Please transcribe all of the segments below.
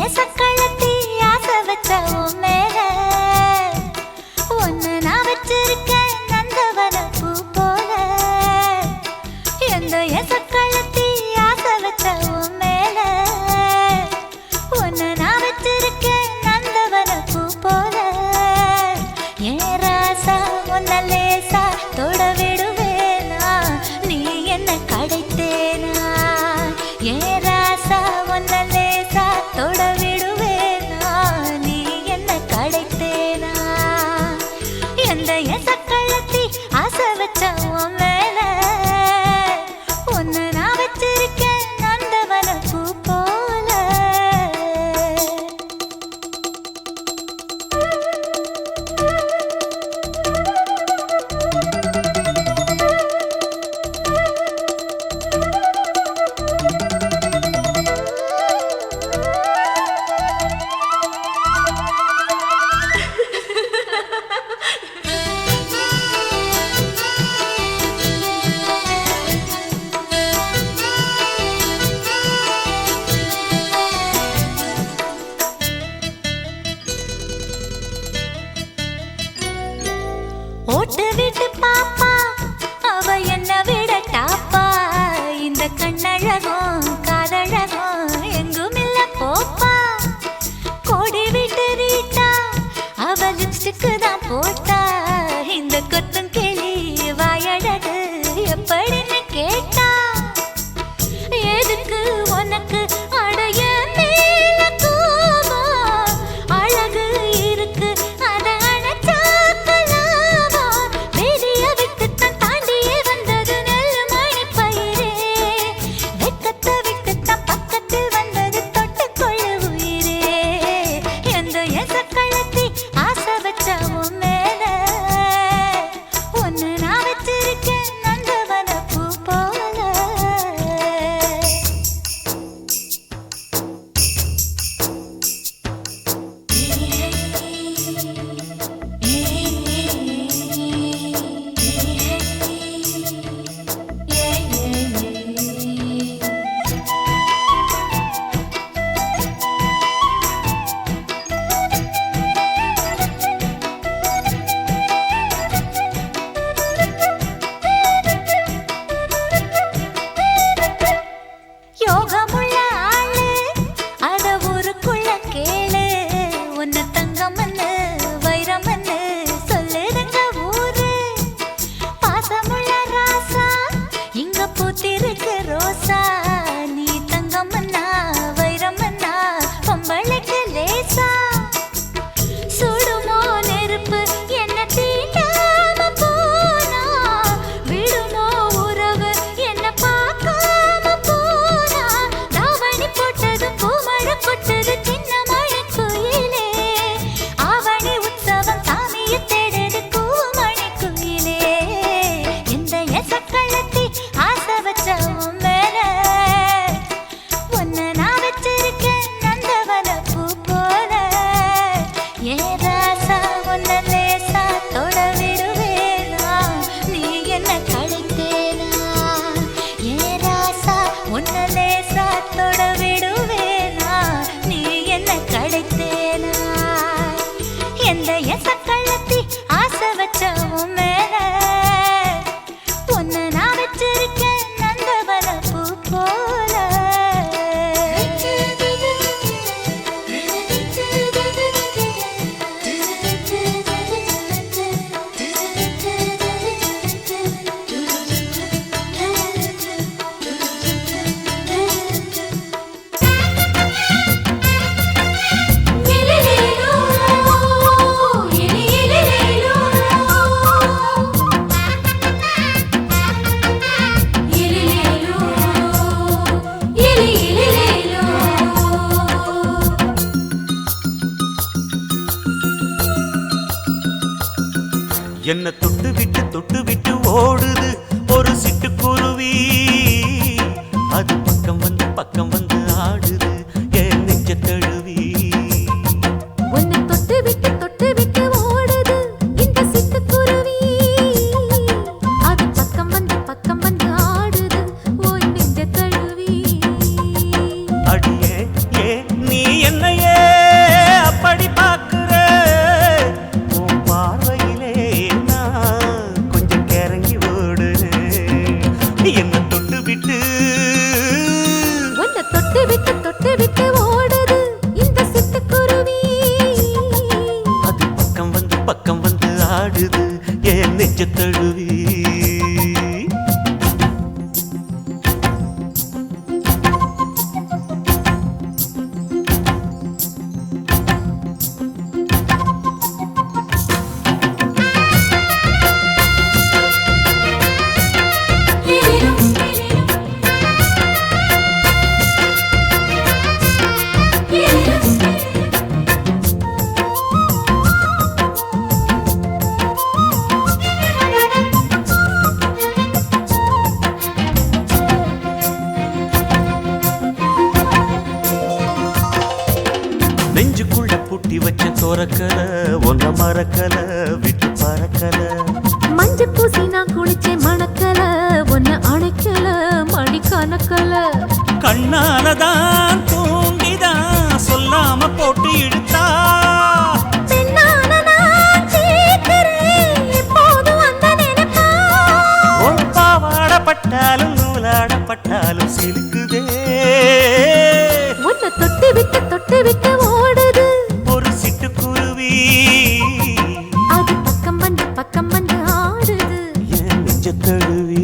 சக்களத்தி ஆசை வச்ச உன் மேல ஒன்னு நான் வச்சிருக்கேன் நந்தவன பூ போல. எந்த சக்களத்தி ஆசை வச்ச உன் மேல ஒன்னு நான் வச்சிருக்கேன் நந்தவன பூ போல. ஏன் ராசா உன்ன லேசா தொட விடுவேனா நீ என்ன கடைத்தேனா. ஏன் ராசா உன்ன லேசா தொட விடுவேனா நீ என்ன கடைத்தேனா. எந்த சக்களத்தி ஆசை வச்ச உன் மேல ஒன்னு நான் வச்சிருக்கேன் நந்தவன பூ போல. ஓட்டு விட்டு பாப்பா அவ என்ன விட டாப்பா. இந்த கண்ணழகும் காதழகும் எங்கும் இல்ல போப்பா. கோடி விட்டு ரீட்டா அவ லிப்ஸ்டிக்கு தான் போட்டா. இந்த கொத்தும் கிளி வாயழகு எப்படின்னு கேட்டா. எதுக்கு உனக்கு அடைய மேல கோபம் அழகு இருக்கு அத அணைச்சாக்கலாமா. வெளிய விட்டுத்தான் தாண்டியே வந்தது நெல் மணி பயிரே. வெக்கத்தை விட்டுத்தான் பக்கத்தில் வந்தது தொட்டுக்கொள்ள உயிரே. எந்த சக்களத்தி ஆசை வச்ச உன் மேல ஒன்னு நான் வச்சிருக்கேன் நந்தவன பூ போல. யோகமுள்ள ஆளு அத ஊருக்குள்ள கேளு. உன்ன தங்கமன்னு வைரமன்னு சொல்லுதுங்க ஊரு. பாசமுள்ள ராசா இங்க பூத்திருக்கு ரோசா. நீ தங்கமன்னா வைரமன்னா பொம்பளைக்கு லேசா. சுடுமோ நெருப்பு என்ன தீண்டாம போனா. விடுமோ உறவு என்ன பார்க்காம போனா. தாவணி போட்டது பூமழை கொட்டது சின்ன மழை குயிலே. ஆவணி உற்சவம் சாமியை தேடுது கூமணி குயிலே. இந்த சக்களத்தி ஆசை வச்ச உன் மேல ஒன்னு நான் வச்சிருக்கேன் நந்தவன பூ போல. ஏன் ராசா உன்ன லேசா தொட விடுவேனா நீ என்ன கடைத்தேனா. ஏன் ராசா உன்ன லேசா தொட விடுவேனா நீ என்ன கடைத்தேனா. எந்த சக்களத்தி ஆசை வச்ச உன் மேல ஒன்னு நான் வச்சிருக்கேன் நந்தவன பூ போல. என்ன தொட்டு விட்டு ஓடுது ஒரு சிட்டுக்குருவி. அது பக்கம் வந்து ஆடுது என் நெஞ்ச தழுவி. உன்னை தொட்டு விட்டு ஓடுது இந்த சிட்டுக்குருவி. அது பக்கம் வந்து ஆடுது ஓய் நெஞ்ச தழுவி. அடியே ஏ நீ என்னை பொறக்கல ஒன்ன மறக்கல விட்டு பறக்கல மஞ்ச பூசி நான் குளிச்சேன் மணக்கல ஒன்ன அணைக்கல மணி கணக்கல கண்ணாலதான் தூங்கிதான் சொல்லாம போட்டு இழுத்தா பெண்ணான நான் கேட்கிறேன் எப்போதும் அந்த நினைப்பா உன் பாவாடப்பட்டாலும் நூலாடப்பட்டாலும் சிலுக்குதே உன்னை தொட்டு விட்டு ஓடுது ஒரு சிட்டுக்குருவி அது பக்கம் வந்து ஆடுது என் நெஞ்ச தழுவி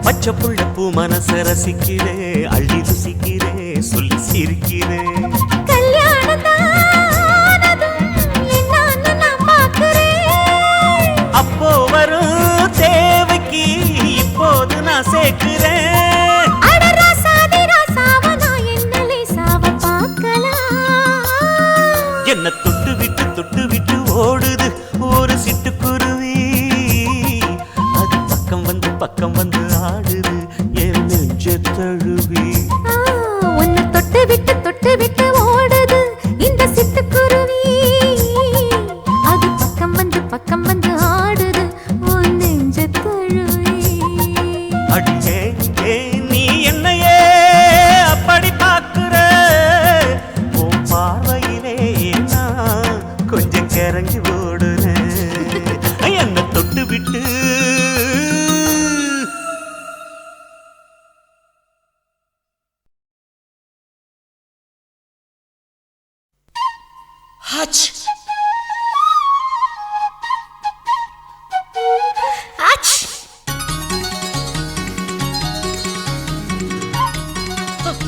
பச்சை புள்ள பூ மனச ரசிக்கிறே அள்ளி ருசிக்கிறே சொல்லி சிரிக்கிறே அப்போ வரும் தேவைக்கு இப்போது நான் சேர்க்கிறேன் என்ன தொட்டு விட்டு ஓடுது ஒரு சிட்டுக்குருவி அது பக்கம் வந்து ஆடுது என் நெஞ்ச தழுவி உன்னை தொட்டு விட்டு ஓடுது இந்த சிட்டுக்குருவி அது பக்கம் வந்து ஆடுது உன் நெஞ்ச தழுவி அடியே நீ என்னையே அப்படி பார்க்கிற உன் பார்வையிலே நான் கொஞ்சம் கிறங்கி ஓடுறேன் என்ன தொட்டு விட்டு Hutch. Hutch.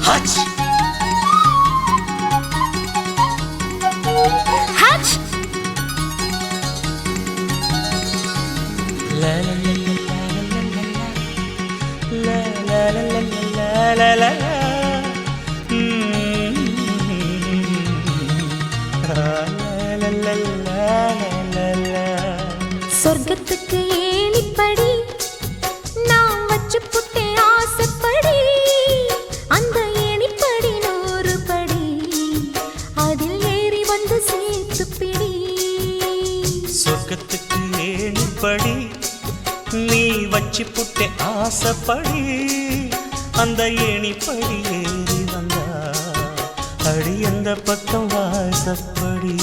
Hutch. Hutch. La la la la la la la la la la. சொர்க்கத்துக்கு ஏணிப்படி நான் வச்சு புட்டேன் ஆசைப்படி அந்த ஏணிப்படி 100 படி அதில் ஏறி வந்து சேர்த்து பிடி சொர்க்கத்துக்கு ஏணிப்படி நீ வச்சு புட்டே ஆசைப்படி அந்த ஏணிப்படி ஏறி வந்தா அடி அந்த பக்கம் வாசப்படி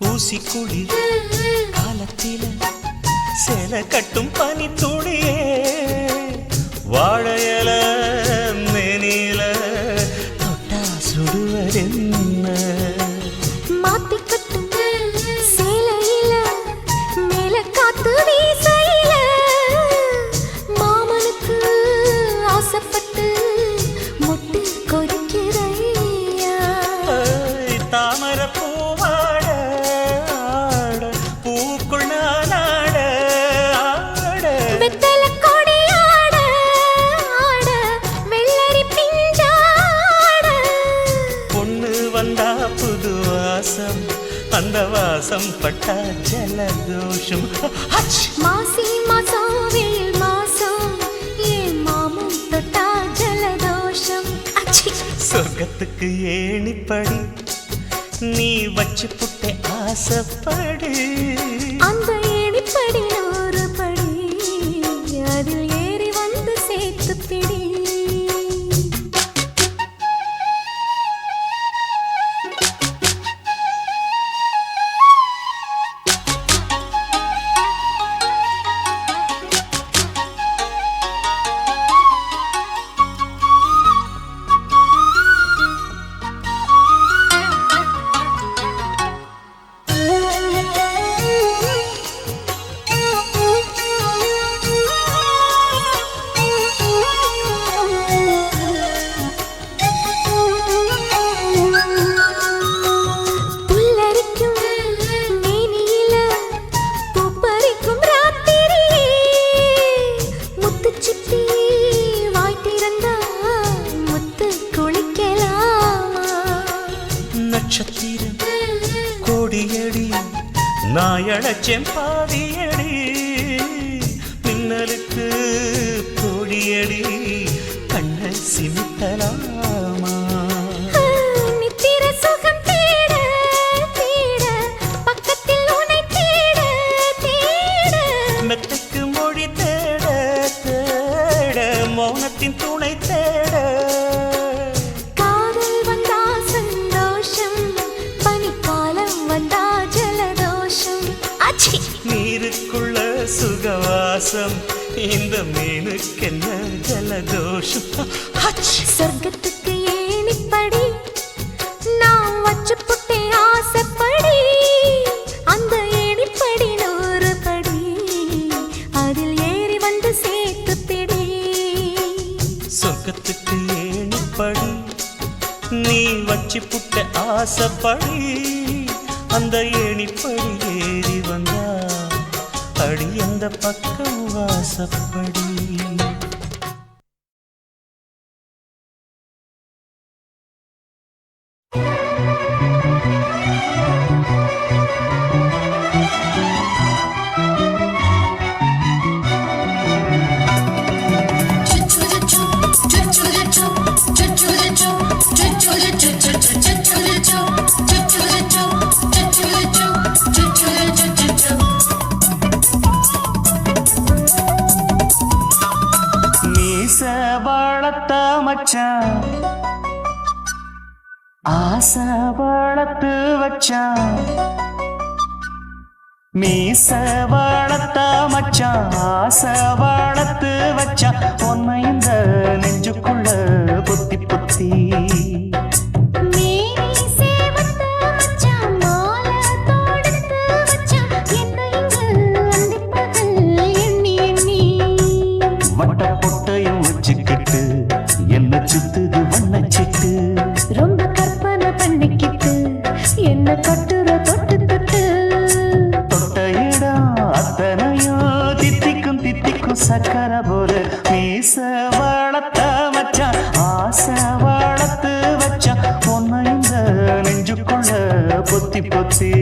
ஊசிக்குளிர் காலத்தில சேல கட்டும் பனி துளியே வாழையல மேனில தொட்டா சுடுவதென்ன மாத்தி கட்டும் சேலையில மேல காத்து வீசையில மாமனுக்கு ஆசைப்பட்டு முட்டு கொதிக்கிறையா தாமர பூவாட பூக்குள் நானாட வெத்தல வாசம் பட்டா ஜலதோஷம். மாசி மாசம் வெயில் மாசம் ஏன் மாமும் தொட்டா ஜலதோஷம். சொர்க்கத்துக்கு ஏணிப்படி நீ வச்சு புட்டை ஆசைப்படு. அந்த ஏணிப்படி 100 படி அதில் ஏறி வந்து சேர்த்து பிடி. நட்சத்திரம் கோடியடி நாயழச்சேன் பாதியடி. மின்னலுக்கு கோடியடி கண்ண சிமிட்டலாமா. நித்திர சுகம் தேட தேட பக்கத்தில் உன்னை தேட தேட. மெத்தைக்கு மொழி தேட தேட மௌனத்தின் துணை தேட. நீருக்குள்ள சுகவாசம் இந்த மீனுக்கென்ன ஜலதோஷம். சொர்க்கத்துக்கு ஏணிப்படி நான் வச்சு புட்டே ஆசைப்படி. அந்த ஏணிப்படி 100 படி அதில் ஏறி வந்து சேர்த்து பிடி. சொர்க்கத்துக்கு ஏணிப்படி நீ வச்சு புட்ட ஆசைப்படி. அந்த ஏணிப்படி ஏறி வந்தா அடி அந்த பக்கம் வாசப்படி. வளர்த்த மச்சான் ஆசை வளர்த்து வச்சான். மீச வளர்த்த மச்சான் ஆசை வளர்த்து வச்சான். உன்னை இந்த நெஞ்சுக்குள்ள பொத்தி பொத்தி என்ன சுத்துது வண்ணச்சிட்டு. ரொம்ப கற்பனை பண்ணிக்கிட்டு என்ன கட்டுற தொட்டு தொட்டு. தொட்ட இடம் அத்தனையும் தித்திக்கும் தித்திக்கும் சக்கர போல. மீச வளர்த்த மச்சான் ஆசை வளர்த்து வச்சான். பொண்ணு இந்த நெஞ்சுக்குள்ள பொத்தி பொத்தி.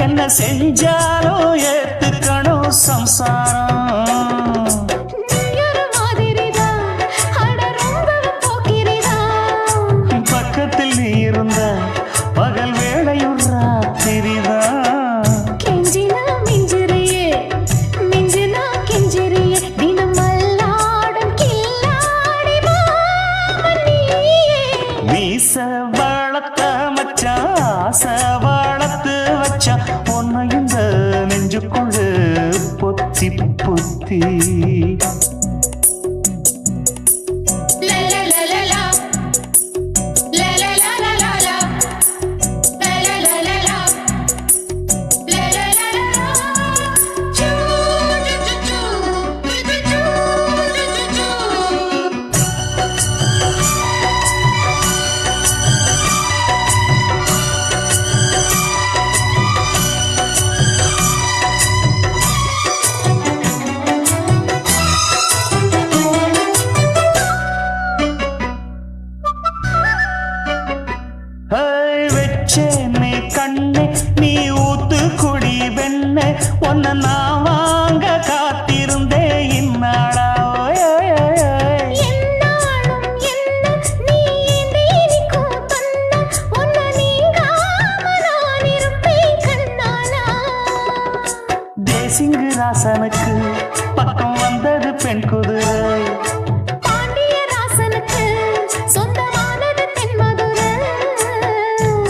என்ன செஞ்சாலும் ஏத்துக்கணும் சம்சாரம். ஆசை வளர்த்து வச்சா உன்னை இந்த நெஞ்சுக்குள்ள பொத்தி பொத்தி வெச்சேனே கண்ணே நீ ஊத்து குடி வெண்ணே உன்னை நான் வாங்க காத்திருந்தே இந்நாளா தேசிங்கு ராசனுக்கு பக்கம் வந்தது பெண் குதிரை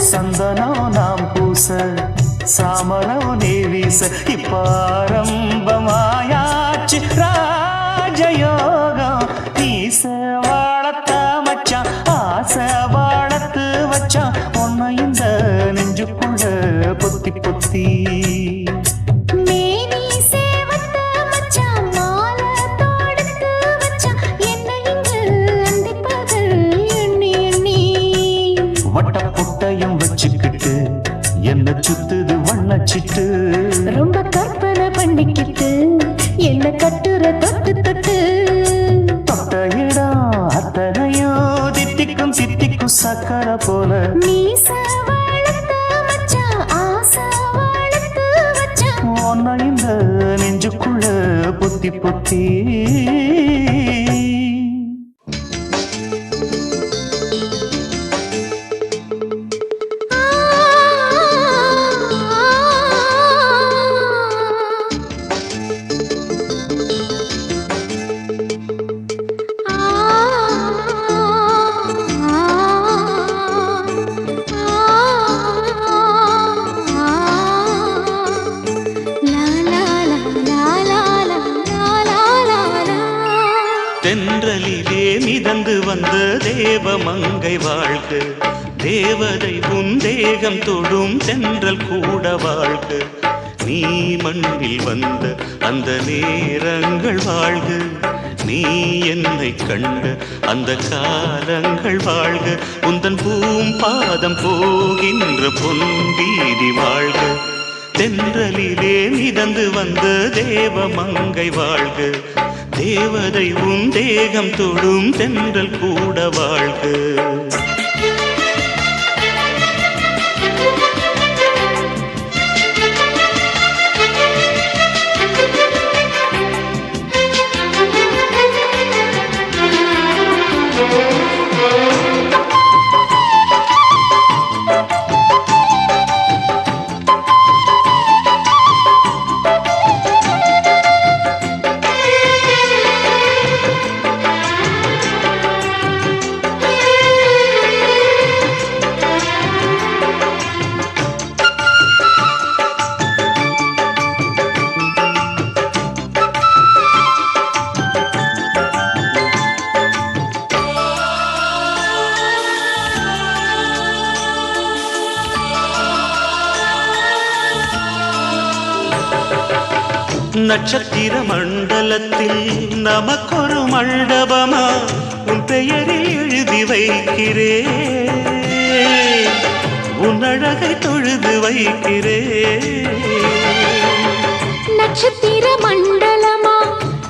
சந்தனம் நாம் பூச சாமரம் நீ வீச இப்ப ஆரம்பமாயாச்சு ராஜயோகம் நீச வாழத்த மச்சான் ஆசை வாழத்து வச்சான் உன்னை இந்த நெஞ்சுக்குள்ள பொத்தி பொத்தி வட்ட புட்டையும் வச்சுக்கிட்டு என்ன சுத்துது வண்ணச்சிட்டு ரொம்ப கற்பனை பண்ணிக்கிட்டு என்ன கட்டுற தொட்டு தொட்டு தொட்ட இடம் அத்தனையும் தித்திக்கும் சித்திக்கும் சக்கர போல உன்னை இந்த நெஞ்சுக்குள்ள பொத்தி பொத்தி தென்றலிலே மிதந்து வந்த தேவமங்கை வாழ்க தேவதை உன் தேகம் தொடும் தென்றல் கூட வாழ்க நீ மண்ணில் வந்த அந்த நேரங்கள் வாழ்க நீ என்னை கண்ட அந்த காலங்கள் வாழ்க உந்தன் பூம்பாதம் போகின்ற பொன்வீதி வாழ்க தென்றலிலே மிதந்து வந்த தேவமங்கை வாழ்க தேவதை உன் தேகம் தொடும் தென்றல் கூட வாழ்க நட்சத்திர மண்டலத்தில் நமக்கொரு மண்டபமா உன் பெயரில் எழுதி வைக்கிறேன் உன் அழகை தொழுது வைக்கிறேன் நட்சத்திர மண்டலமா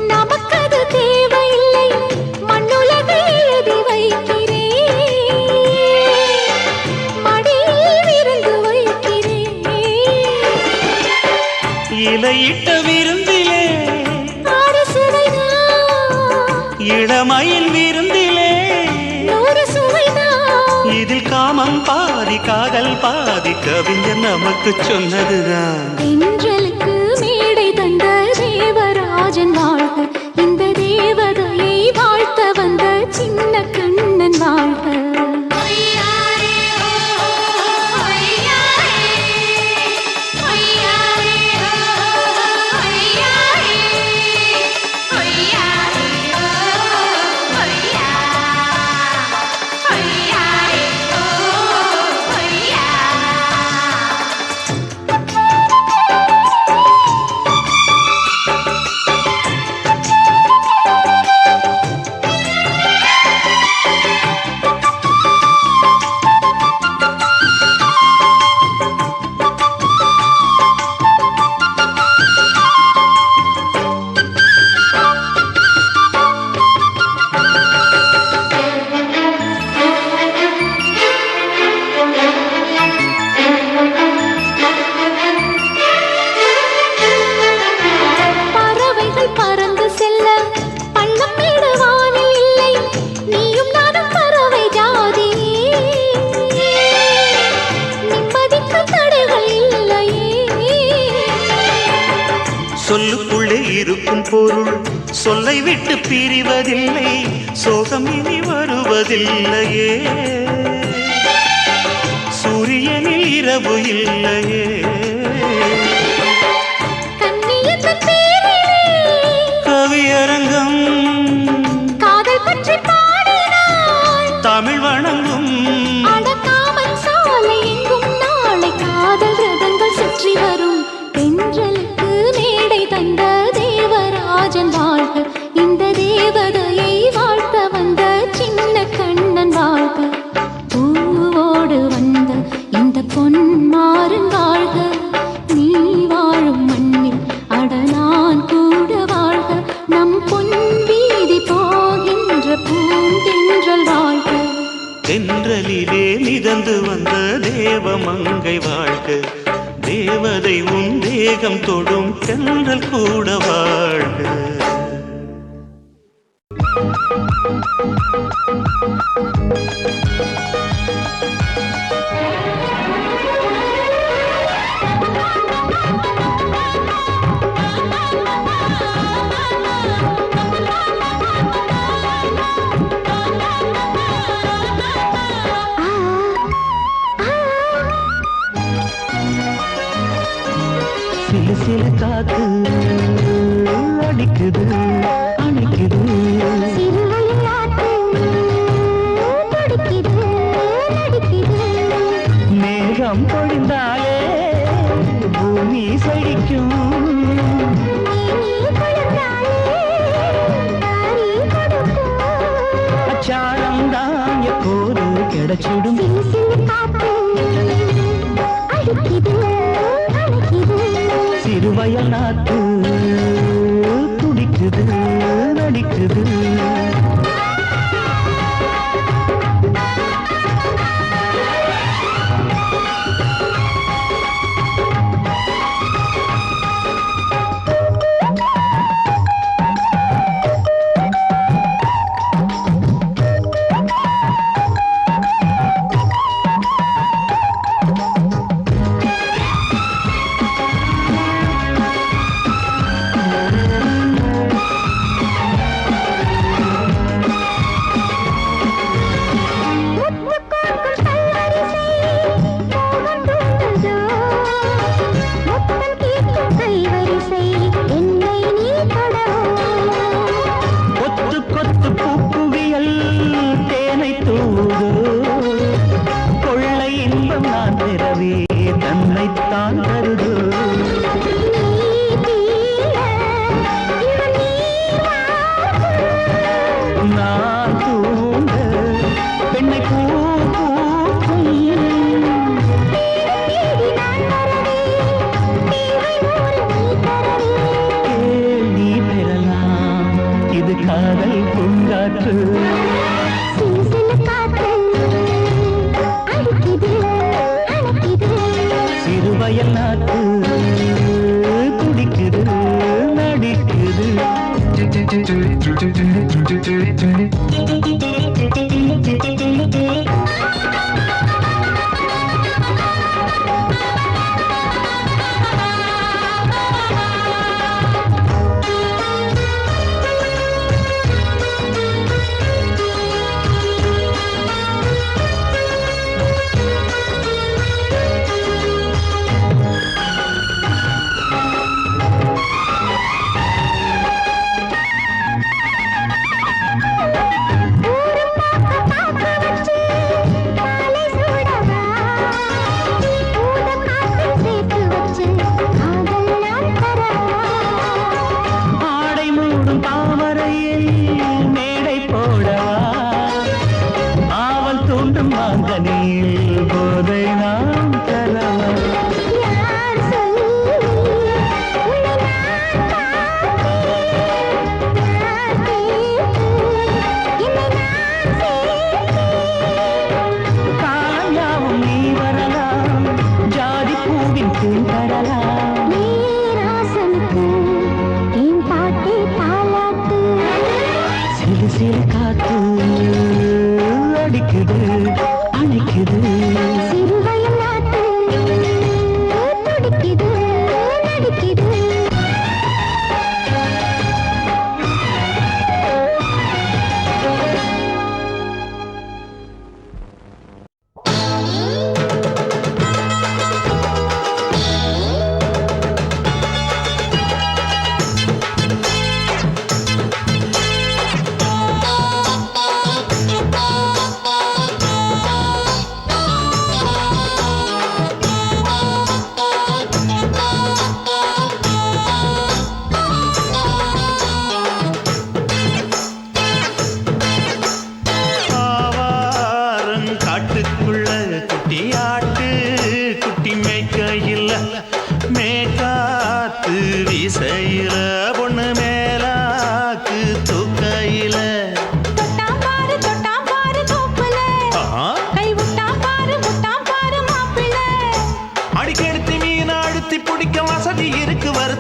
நமக்கது தேவையில்லை மண்ணுலகை எழுதி வைக்கிறேன் மடியில் விருந்து வைக்கிறேன் இலையிட்ட விருந்திலே இளமயில் விருந்திலே இதில் காமம் பாதி காதல் பாதி கவிஞர் நமக்கு சொன்னதுதான் தென்றலுக்கு மேடை தந்த தேவராஜன் வாழ்க இந்த தேவதையை வாழ்த்த வந்த சின்ன கண்ணன் வாழ்க பொருள் சொல்லை விட்டு பிரிவதில்லை, சோகம் இனி வருவதில்லையே. சூரியனில் இரவு இல்லையே. கவியரங்கம் காதல் பற்றி பாடினாள், தமிழ் வணங்கும் அடக்காமல் சாலை எங்கும் நாளை காதல் ரதங்கள் சுற்றி வரும். தென்றலுக்கு மேடை தந்த தேவராஜன் வாழ்க, இந்த தேவதையை வாழ்த்த வந்த சின்ன கண்ணன் வாழ்க. பூவோடு வந்த இந்த பொன்மாறன் வாழ்க, நீ வாழும் மண்ணில் அட நான் கூட வாழ்க. நம் பொன் வீதி போகின்ற பூந்தென்றல் வாழ்க. தென்றலிலே மிதந்து வந்த தேவமங்கை வாழ்க, தேவதை உன் தேகம் தொடும் தென்றல் கூட வாழ்க. சிலு சிலு காத்து அடிக்குது அணைக்குது, மேகம் பொழிந்தாலே பூமி செழிக்கும். அச்சாரம் தான் எப்போது கிடைச்சிடும். சிறுவயல் நாத்து துடிக்குது நடிக்குது. தன்னைத்தான் தருது. நான் தூங்க பெண்ணை பூ பூக்கும். நீ பெறலாம் இது காதல் பூங்காற்று. சிறுவயல் நாட்டு துடிக்குது நடிக்குது.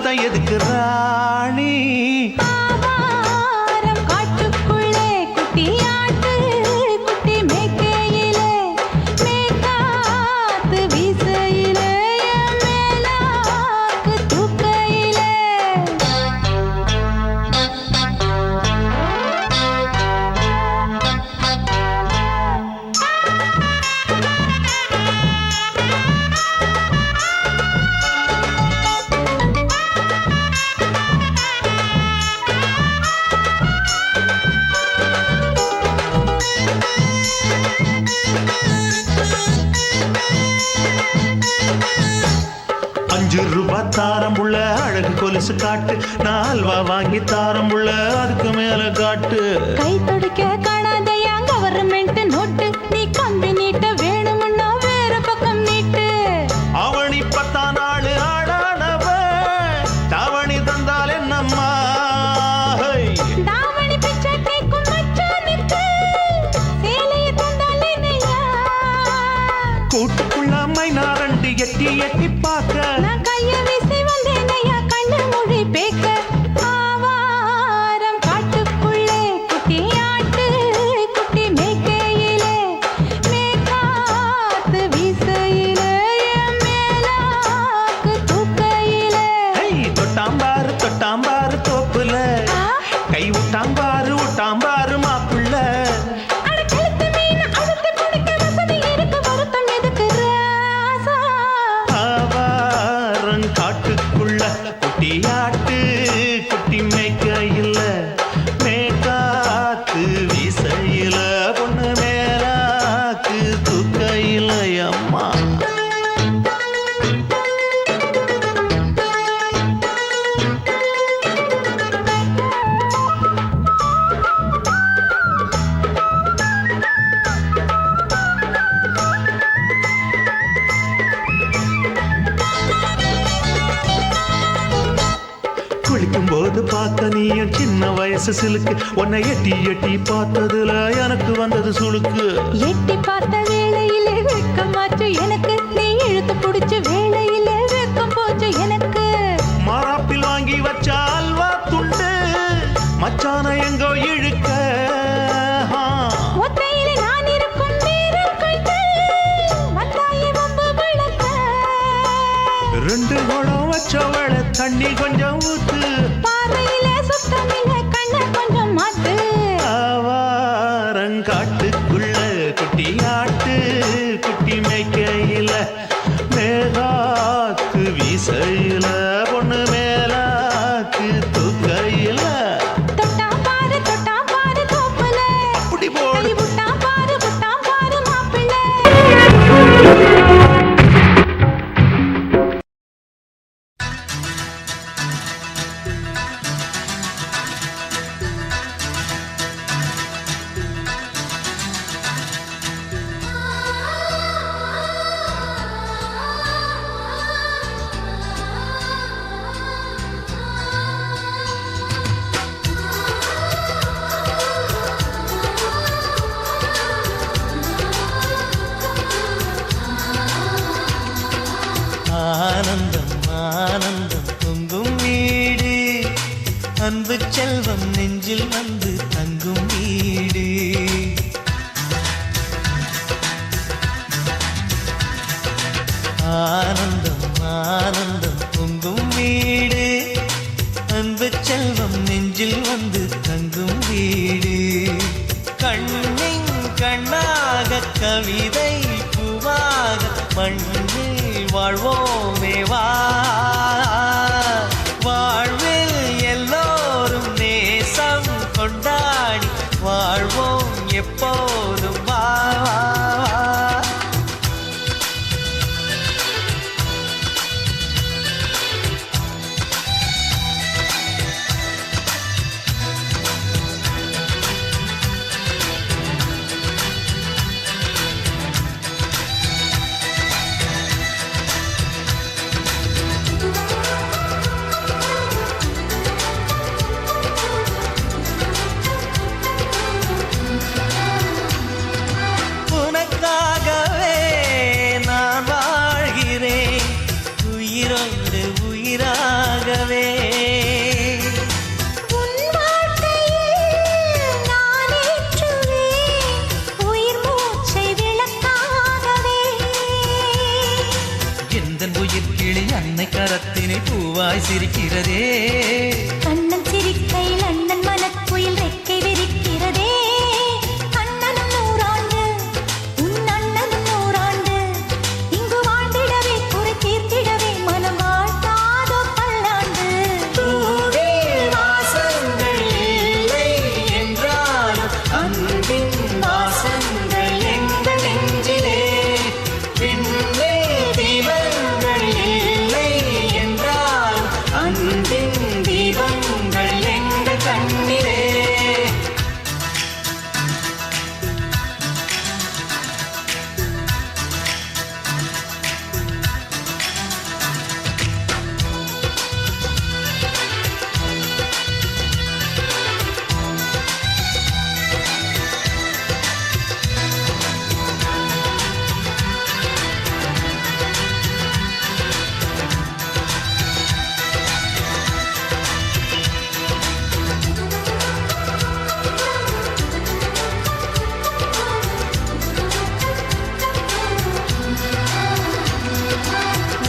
வருத்தம் எதுக்கு ராணி ஆவாரம் காட்டுக்குள்ளே குட்டியாட்டு குட்டி மேய்க்கையிலே மேய்க்காத்து வீசையிலே என் மேலாக்கு தூக்கையிலே ₹5 தாரம் உள்ள அழகு கொலுசு காட்டு நான் அல்வா வாங்கி தாரம் உள்ள அதுக்கு மேல காட்டு கை துடிக்க காணாதையா கவர்மெண்ட் நோட்டு நீ கம்பி நீட்ட வேணும்னா வேற பக்கம் நீட்டு அவனி 10 நாள் ஆடானவ தாவணி தந்தால் என்னம்மா தாவணி பிச்சை கேக்கும் மச்சானுக்கு சேலையை தந்தாலே நையா கூட்டுக்குள்ள மைனாரண்டி எட்டி எட்டி பார்க்க நான் கைய வீசி வந்தேன் ஐயா கண்ணு மொழி பேக்க ஆவாரம் காட்டுக்குள்ளே குட்டியாட்டு குட்டி மேய்க்கையிலே மேய்க்காத்து வீசையிலே என் மேலாக்கு தூக்கையிலே தொட்டாம்பாரு தோப்புல கை விட்டாம்பாரு மாப்புள்ள அட கழுத்து மீன் அழுத்து பிடிக்க வசதி இருக்கு வருத்தம் எதுக்கு ராசா ஆவாரம் காட்டுக்குள்ள குட்டியாட்டு குட்டி மேய்க்கையில மேய்காத்து வீசையில பொண்ணு மேலாக்கு தூக்கையில அம்மா குளிக்கும் போது பார்க்க நீயும் சின்ன வயசு சிலுக்கு உன்னை எட்டி எட்டி பார்த்ததுல எனக்கு வந்தது சுளுக்கு எட்டி பார்த்த வேளையிலே வெட்கமாச்சு எனக்கு நீ இழுத்து பிடிச்ச வேளையிலே வெட்கம் போச்சு எனக்கு மாறாப்பில் வாங்கி வச்ச அல்வா துண்டு மச்சான எங்கோ இழுக்க ஒத்தையிலே நான் இருக்கும் நேரம் கண்டு வந்தாயே வம்பு விளக்க 2 குடம் வச்சவள தண்ணி கொஞ்சம் ஊத்து பாறையிலே சுத்தமில்லை கண்ணை கொஞ்சம் மாத்து ஆவாரங்காட்டுக்குள்ள குட்டியாட்டு குட்டி மேய்க்கையில மேலாக்கு வீசையில பொண்ணு மேலாக்கு தூக்கையில தொட்டாம் பாரு தோப்புல அப்படி போடு கை விட்டாம் பாரு மாப்பிள்ளை ஆனந்தம் ஆனந்தம் பொங்கும் வீடு அன்பு செல்வம் நெஞ்சில் வந்து தங்கும் வீடு ஆனந்தம் ஆனந்தம் பொங்கும் வீடு அன்பு செல்வம் நெஞ்சில் வந்து தங்கும் வீடு கண்ணின் கண்ணாக கவிதை பூவாக மண்ணில் வாழ்வோமே வா வாழ்வில் எல்லோரும் நேசம் கொண்டாடி வாழ்வோம் எப்போதும் வா உயிர் கிளி அன்னை கரத்தினை பூவாய் சிரிக்கிறதே கண்ணன் சிரிக்கையில் அண்ணன் மனக்குயில் ரெக்கை விரிக்கிறதே அண்ணனும் நூறாண்டு உன் அண்ணனும் நூறாண்டு இங்கு வாழ்ந்திடவே குறை தீர்த்திடவே மனம் வாழ்த்தாதோ பல்லாண்டு பூவில் வாசங்கள் இல்லை என்றாலும் அன்பின் வாசங்கள் எங்கள் நெஞ்சிலே விண்ணே தீபங்கள் இல்லை என்றாலும் அன்பின் தீபங்கள் எங்கள் கண்ணிலே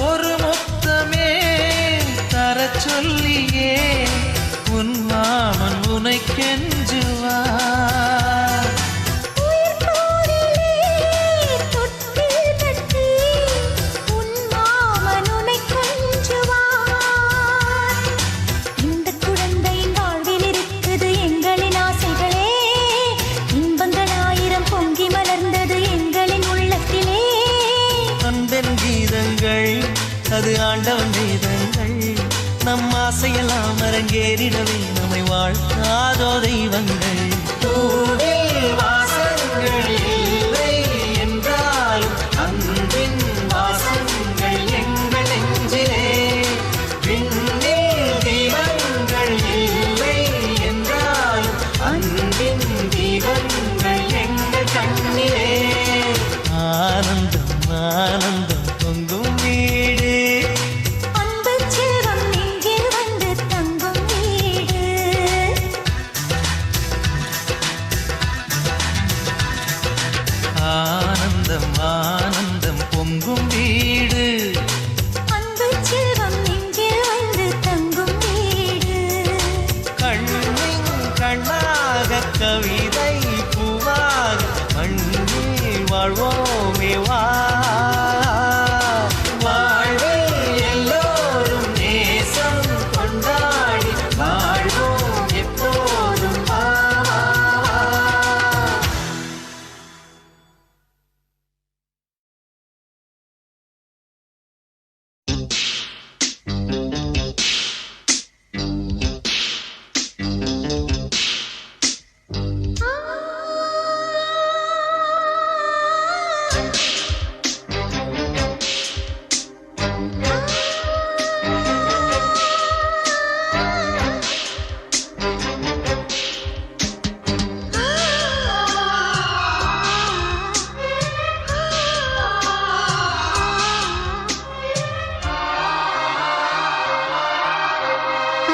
ஒரு முத்தமே தரச் சொல்லியே உன் மாமன் உனை கெஞ்சுவார் உயிர் போரிலே தொட்டில் கட்டி உன் மாமன் உன்னை கொஞ்சுவார் இந்த குழந்தையின் வாழ்வில் இருக்குது எங்களின் ஆசைகளே இன்பங்கள் ஆயிரம் பொங்கி மலர்ந்தது எங்களின் உள்ளத்திலே அன்பன் கீதங்கள் அது ஆண்டவன் வேதங்கள் நம் ஆசையெல்லாம் அரங்கேறிடவே நம்மை வாழ்த்தாதோ தெய்வங்கள் பூவில் வாசங்கள் இல்லை என்றாலும் அன்பின் வாசங்கள் எங்கள் நெஞ்சிலே விண்ணில் தீபங்கள் இல்லை என்றாலும் அன்பின் தீபங்கள் எங்கள் கண்ணிலே ஆனந்தம் ஆனந்தம் பொங்கும் வீடு அன்பு செல்வம் நெஞ்சில் வந்து தங்கும் வீடு ஆனந்தம் ஆனந்தம் பொங்கும் வீடு அன்பு செல்வம் நெஞ்சில் வந்து தங்கும் வீடு கண்ணின் கண்ணாக கவிதை பூவாக மண்ணில் வாழ்வோமே வா வாழ்வில் எல்லோரும் நேசம் கொண்டாடி வாழ்வோம் எப்போதும் வா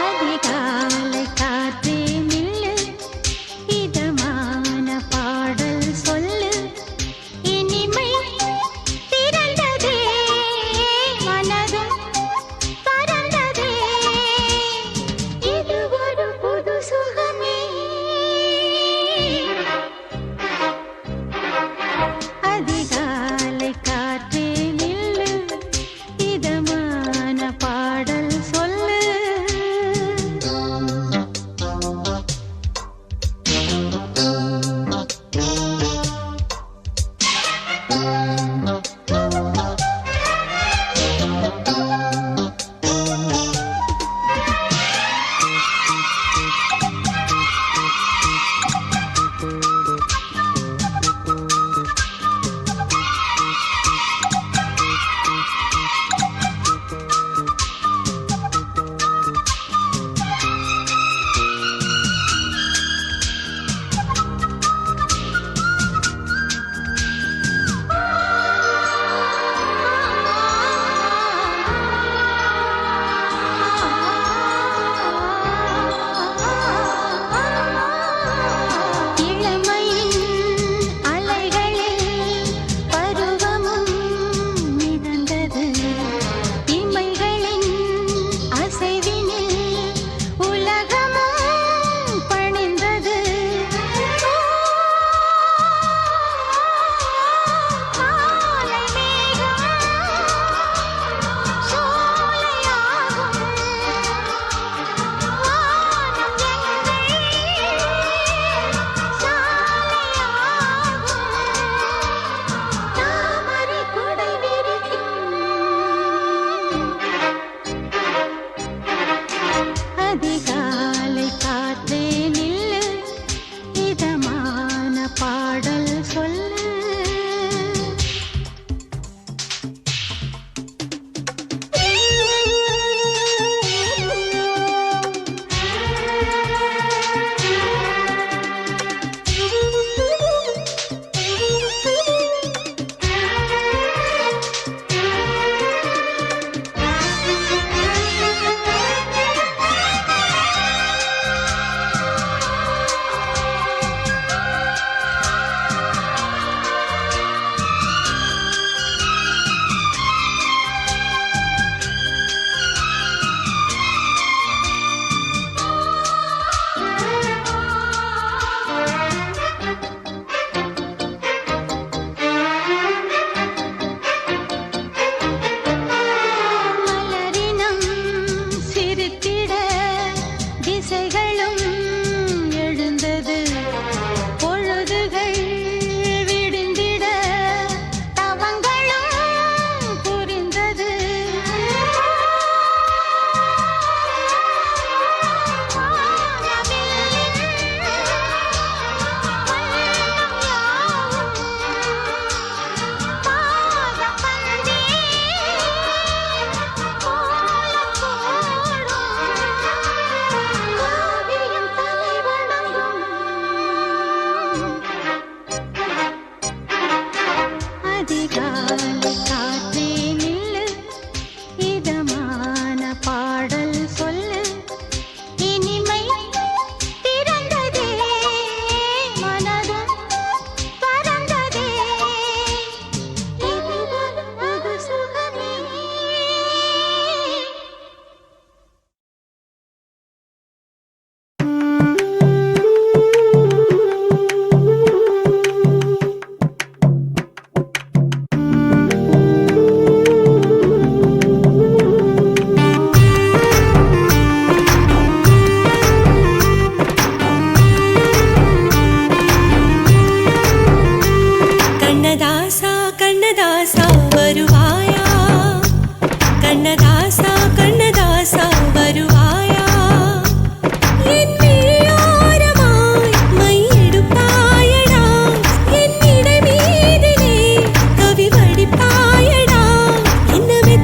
அதிகாலை காற்றே நில்லு இதமான பாடல் சொல்லு இனிமை பிறந்ததே மனதில்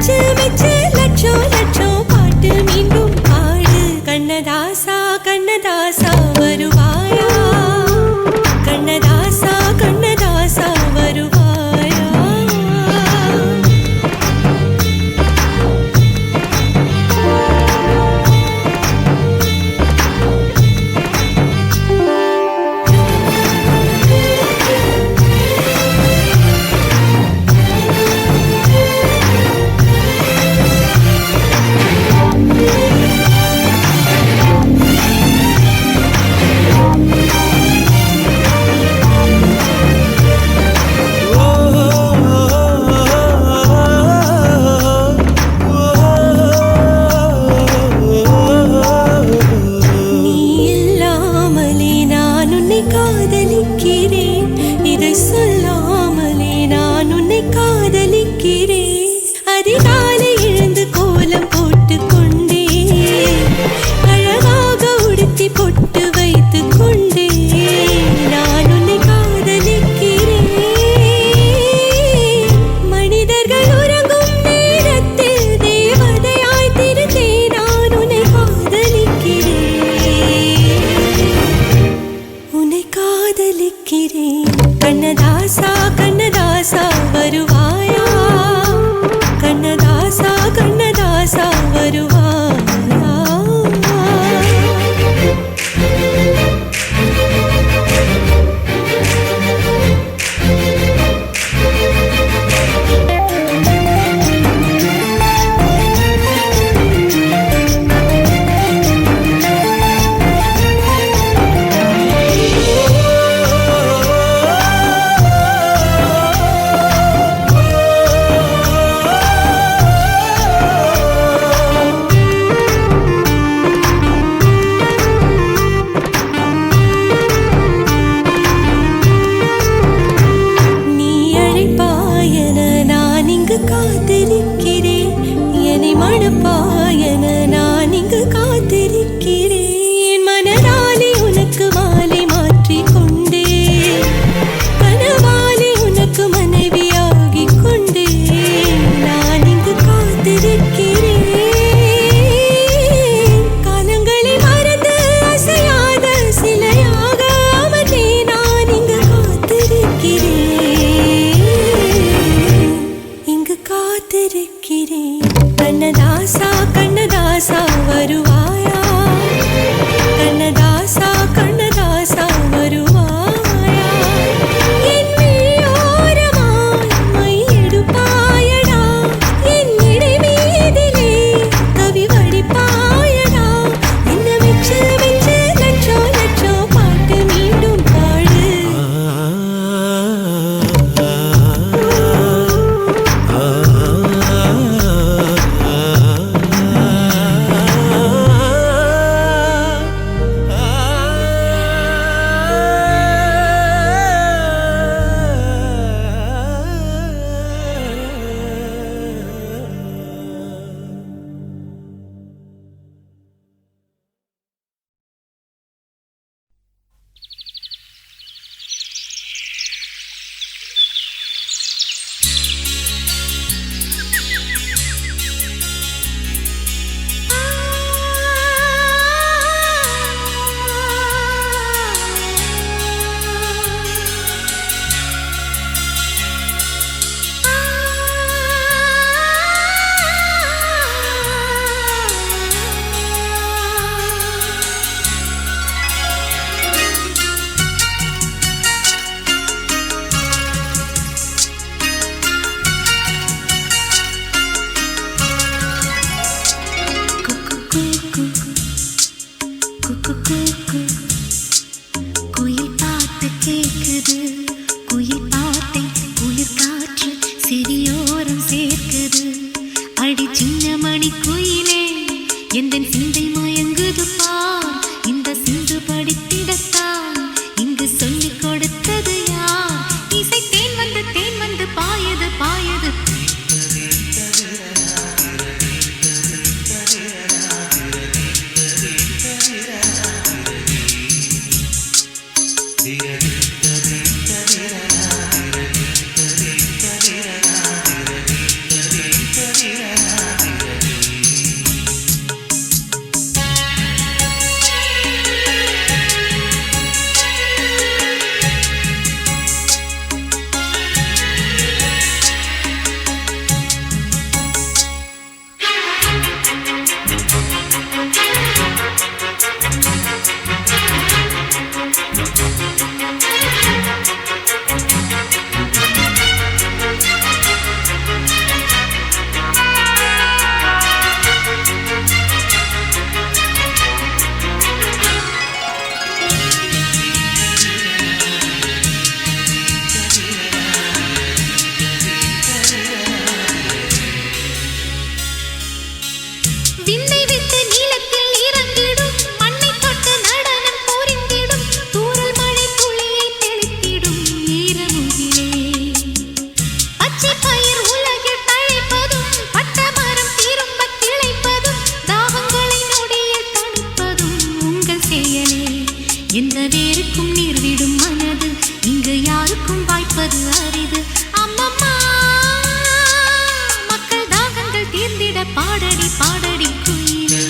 மெச்சு மெச்சு லட்சம் லட்சம் பாட்டு மீண்டும் பாடு கண்ணதாசா கண்ணதாசா வருவாயா கண்ணதாசா கண்ணதாசா வருவாயா கண்ணதாசா கண்ணதாசா வருவாயா கண்ணதாசா கண்ணதாசா வருவாயா காத்திருக்கிறேன் என்னை மணப்பாயன நான் இங்கு காத்திருக்கிறேன் மனதாலே உனக்கு மாலை மாற்றிக் கொண்டே கனவாலே உனக்கு மனைவியாகிக் கொண்டே நான் இங்கு காத்திருக்கிறேன் காலங்களை மறந்து அசையாத சிலையாக அவனே நான் இங்கு காத்திருக்கிறேன் காத்திருக்கிறேன் கண்ணதாசா கண்ணதாசா வருவாயா கண்ணதாசா கண்ணதாசா வருவாயா என் விழியோரமாய் மை எடுப்பாயடா என் இடை மீதிலே கவி வடிப்பாயடா என்ன மெச்சு மெச்சு லட்சம் லட்சம் பாட்டு மீண்டும் பாடு குயில் பாட்டு கேக்குது குயில் பாட்டை குளிர் காற்று செடியோரம் சேர்க்குது அடி சின்ன மணி குயிலே எந்தன் சிந்தை மயங்குது பார் இந்த சிந்து படித்திடத்தான் இங்கு சொல்லிக் கொடுத்தது யார் இசை தேன் வந்து பாயது பாயது Yeah. விண்ணை விட்டு நீலத்தில் இறங்கிடும் மண்ணை தொட்டு நடனம் புரிந்திடும் தூறல் மழை துளியை தெளித்திடும் ஈரமுகிலே பச்சை பயிர் உலகில் தழைப்பதும் பட்ட மரம் திரும்ப கிளைப்பதும் தாகங்களை நொடியில் தணிப்பதும் உங்கள் செயலே எந்த வேருக்கும் நீர் விடும் மனது இங்கு யாருக்கும் வாய்ப்பது அரிது அம்மம்மா மக்கள் தாகங்கள் தீர்ந்திட பாடடி பாடடி குயிலே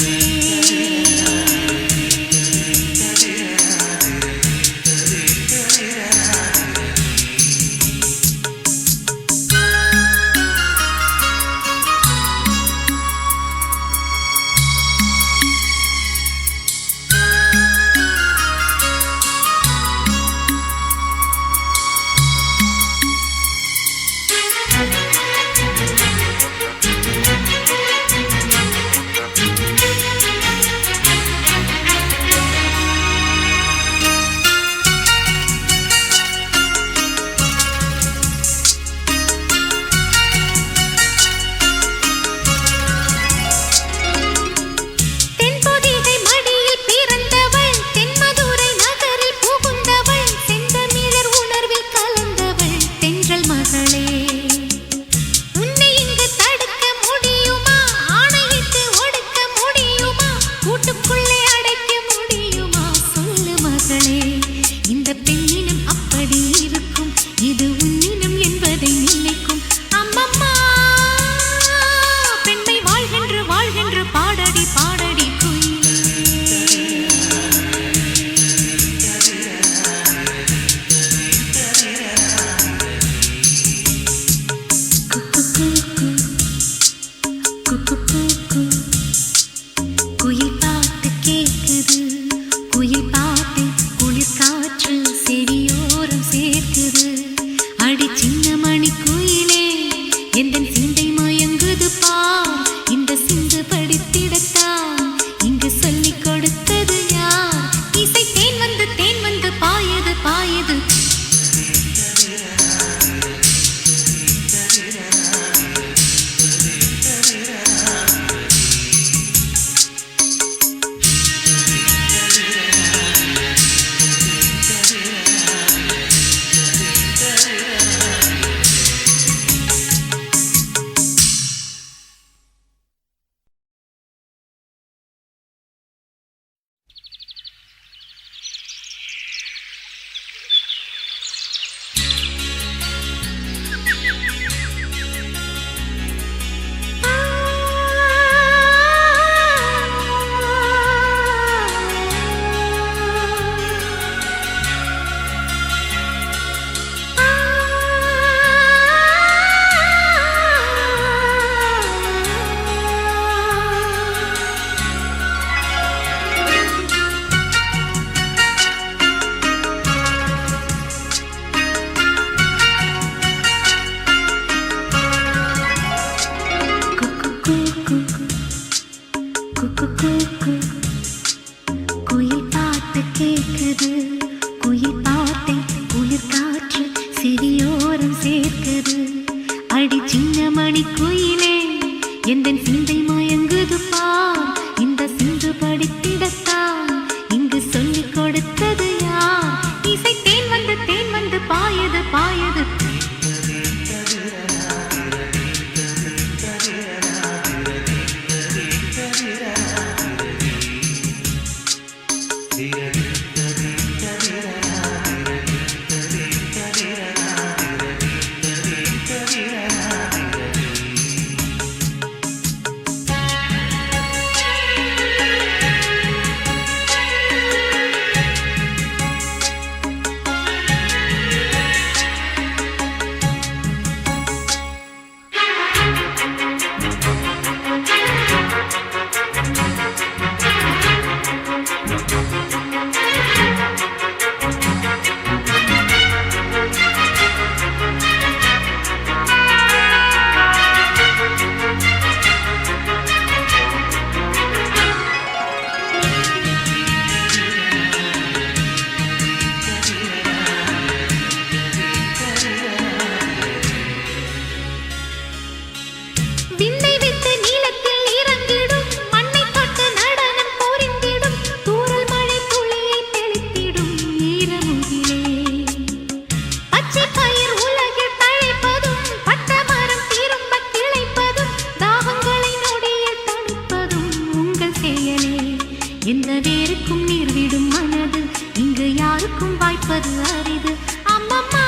எந்த வேருக்கும் நீர் விடும் மனது இங்கு யாருக்கும் வாய்ப்பது அரிது. அம்மம்மா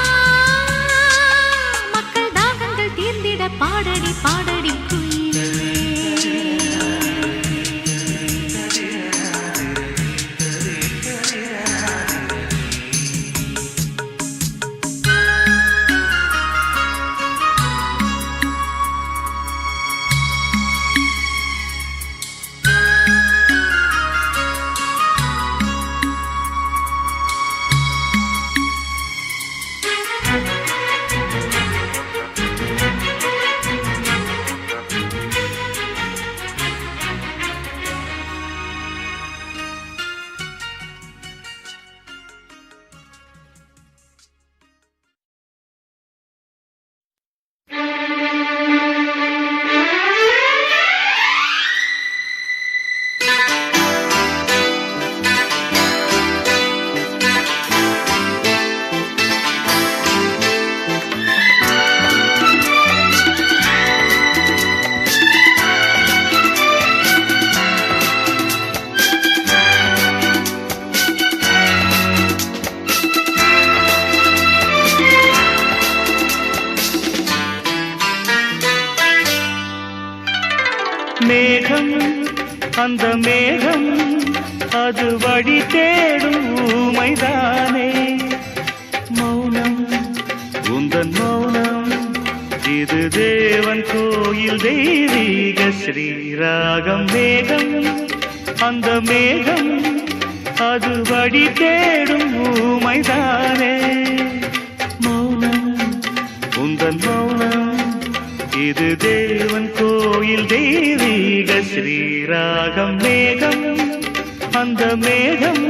மக்கள் தாகங்கள் தீர்ந்திட பாடடி பாடடி குயிலே. மேகம் அந்த மேகம் அது வழி தேடும் ஊமைதானே. மௌனம் உந்தன் மௌனம் இது தேவன் கோயில் தெய்வீக ஸ்ரீராகம். மேகம் அந்த மேகம் அது வழி தேடும் ஊமைதானே. மௌனம் உந்தன் மௌனம் இது தேவன் கோயில் தெய்வீக ஸ்ரீராகம். மேகம் அந்த மேகம்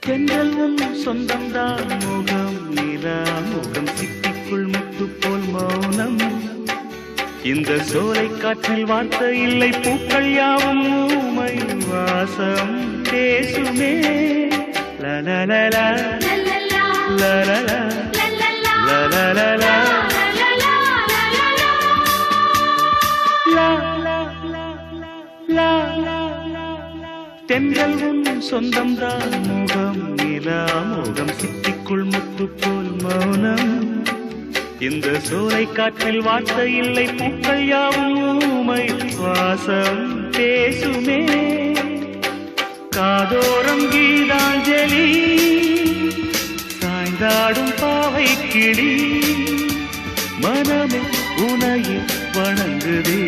தென்றல் உன் சொந்தம்தான். முகம் நிலா முகம் சிட்டிக்குள் முத்து போல் மௌனம். இந்த சோலை காற்றில் வார்த்தை இல்லை பூக்கள் யாவும் ஊமை வாசம் பேசுமே. லலலலா லலலா லலலலா தென்றல் உன் சொந்தம்தான். முகம் நிலா முகம் சிட்டிக்குள் முத்து போல் மௌனம். இந்த சோலை காற்றில் வார்த்தை இல்லை பூக்கள் யாவும் ஊமை வாசம் பேசுமே. காதோரம் கீதாஞ்சலி சாய்ந்தாடும் பாவை கிளி மனமே உனையை வணங்குதே.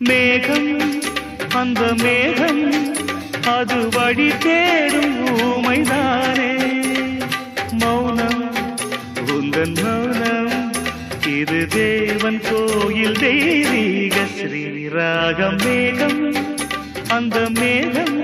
மேகம் அந்த மேகம் அது வழி தேடும் ஊமைதானே. மௌனம் உந்தன் மௌனம் இது தேவன் கோயில் தெய்வீக ஸ்ரீராகம். மேகம் அந்த மேகம்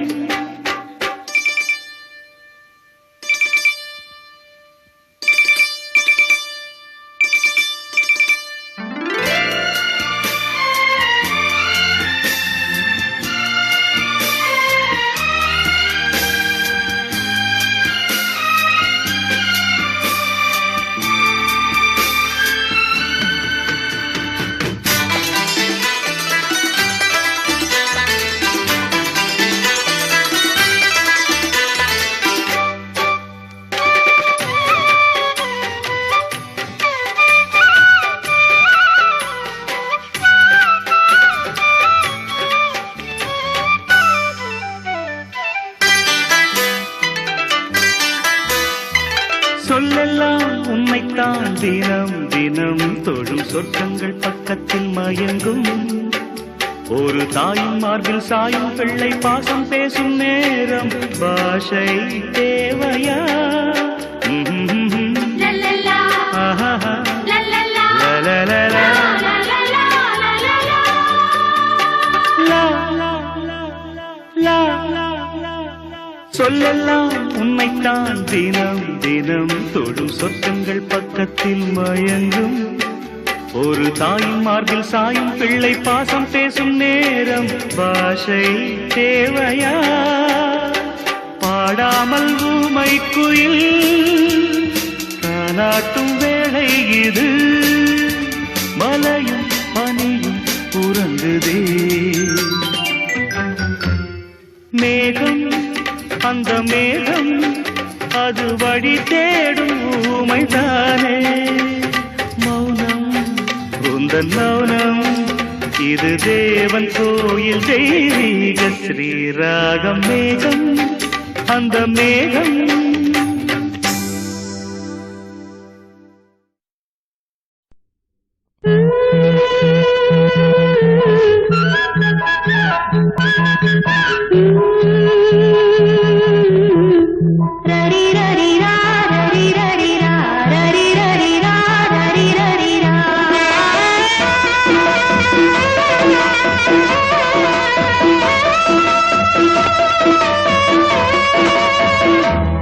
சொர்க்கங்கள் பக்கத்தில் மயங்கும் ஒரு தாயின் மார்பில் சாயும் பிள்ளை பாசம் பேசும் நேரம் பாஷை தேவையா ஆஹா லலலலா. சொல்லெல்லாம் உண்மைத்தான் தினம் தினம் தொடும் சொர்க்கங்கள் பக்கத்தில் மயங்கும் ஒரு தாயின் மார்பில் சாயும் பிள்ளை பாசம் பேசும் நேரம் பாஷை தேவையா பாடாமல் ஊமை குயில் தாலாட்டும் வேளை இது மலையும் பனியும் உறங்குதே மேகம் அந்த மேகம் அது வழி தேடும் ஊமைதானே மௌனம் உந்தன் மௌனம் இது தேவன் கோயில் தெய்வீக ஸ்ரீராகம் மேகம் அந்த மேகம்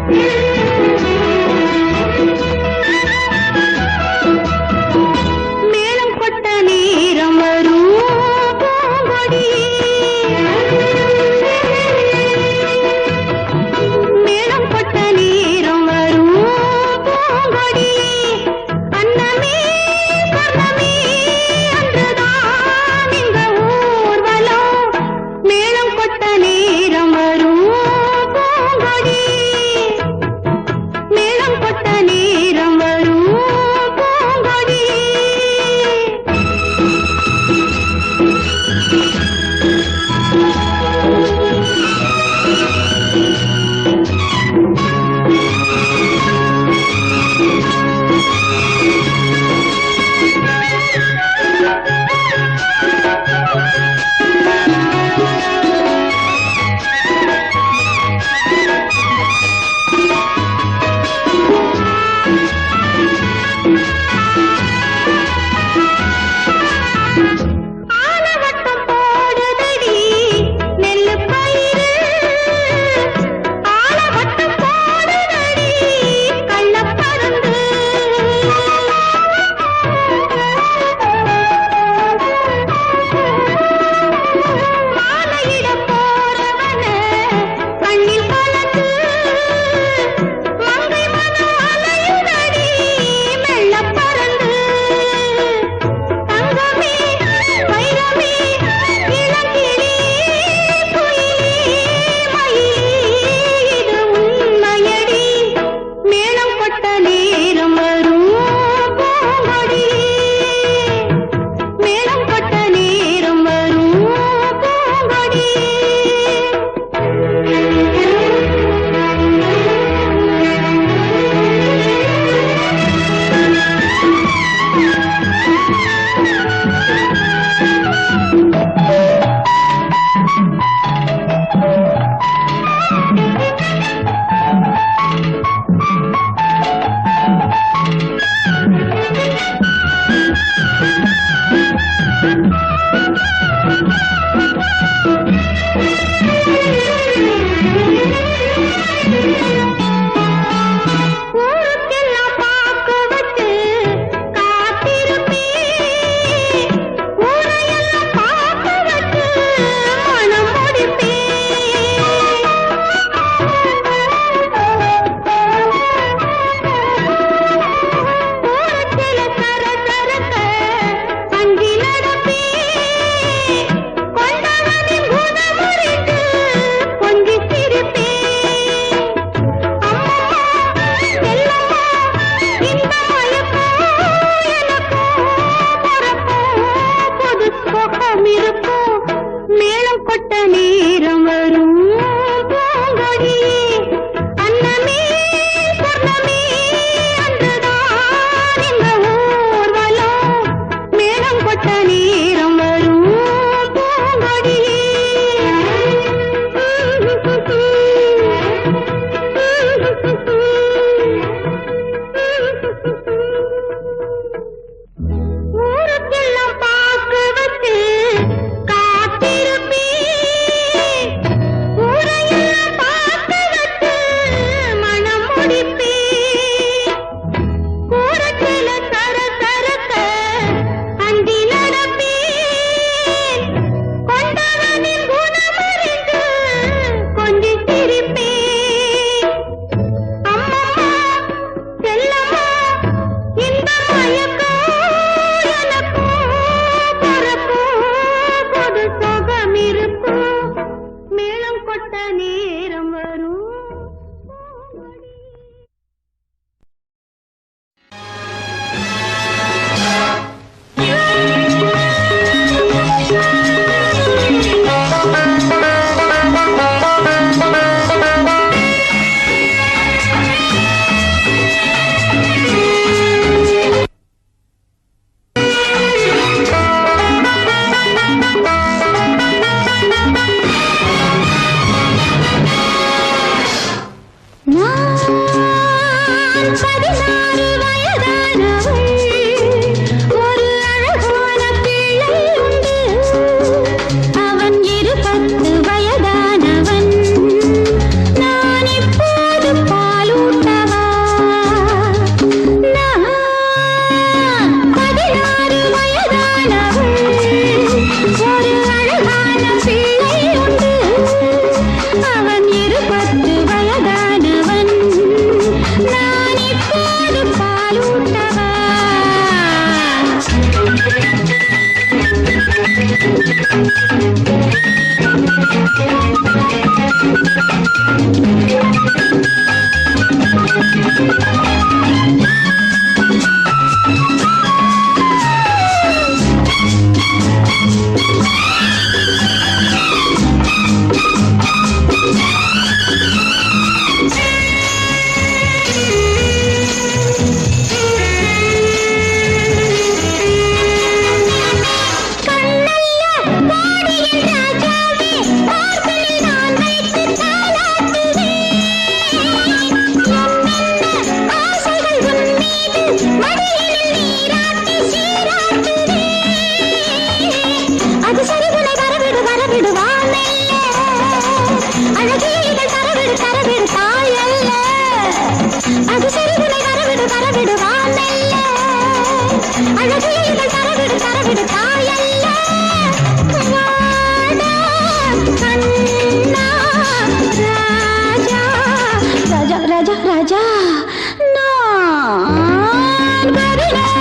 La அது சிறுதுளை வரவிடு வரவிடு வானல்ல அழகியல் தரவிடு தரவிடு தாயல்ல வாடா கண்ணா ராஜா ராஜா ராஜா ராஜா நான் 16 வயதானவள்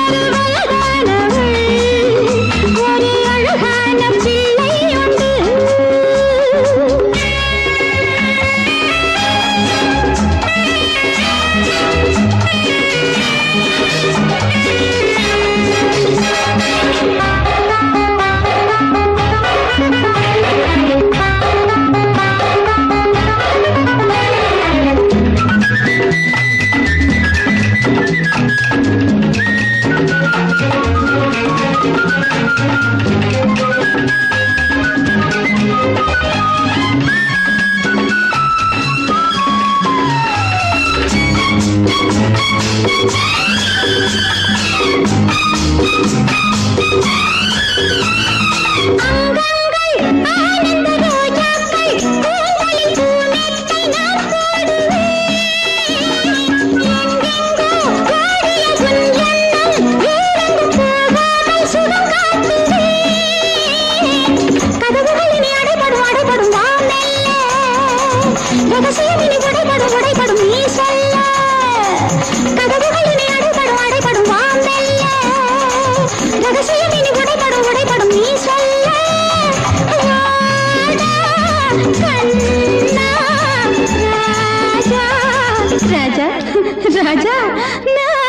ஒரு அழகான பிள்ளை உண்டு ராஜா ராஜா நான்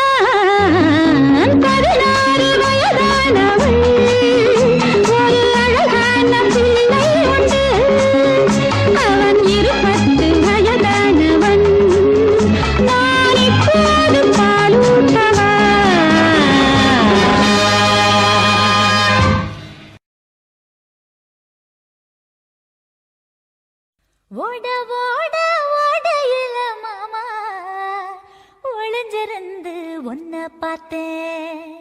16 வயதானவள் ஒரு அழகான பிள்ளை உண்டு அவன் 20 வயதானவன் நான் இப்போது பாலூட்டவா ஓட ஓட ஓடையில மாமா ஒளிஞ்சிருந்து ஒன்ன பார்த்தேன்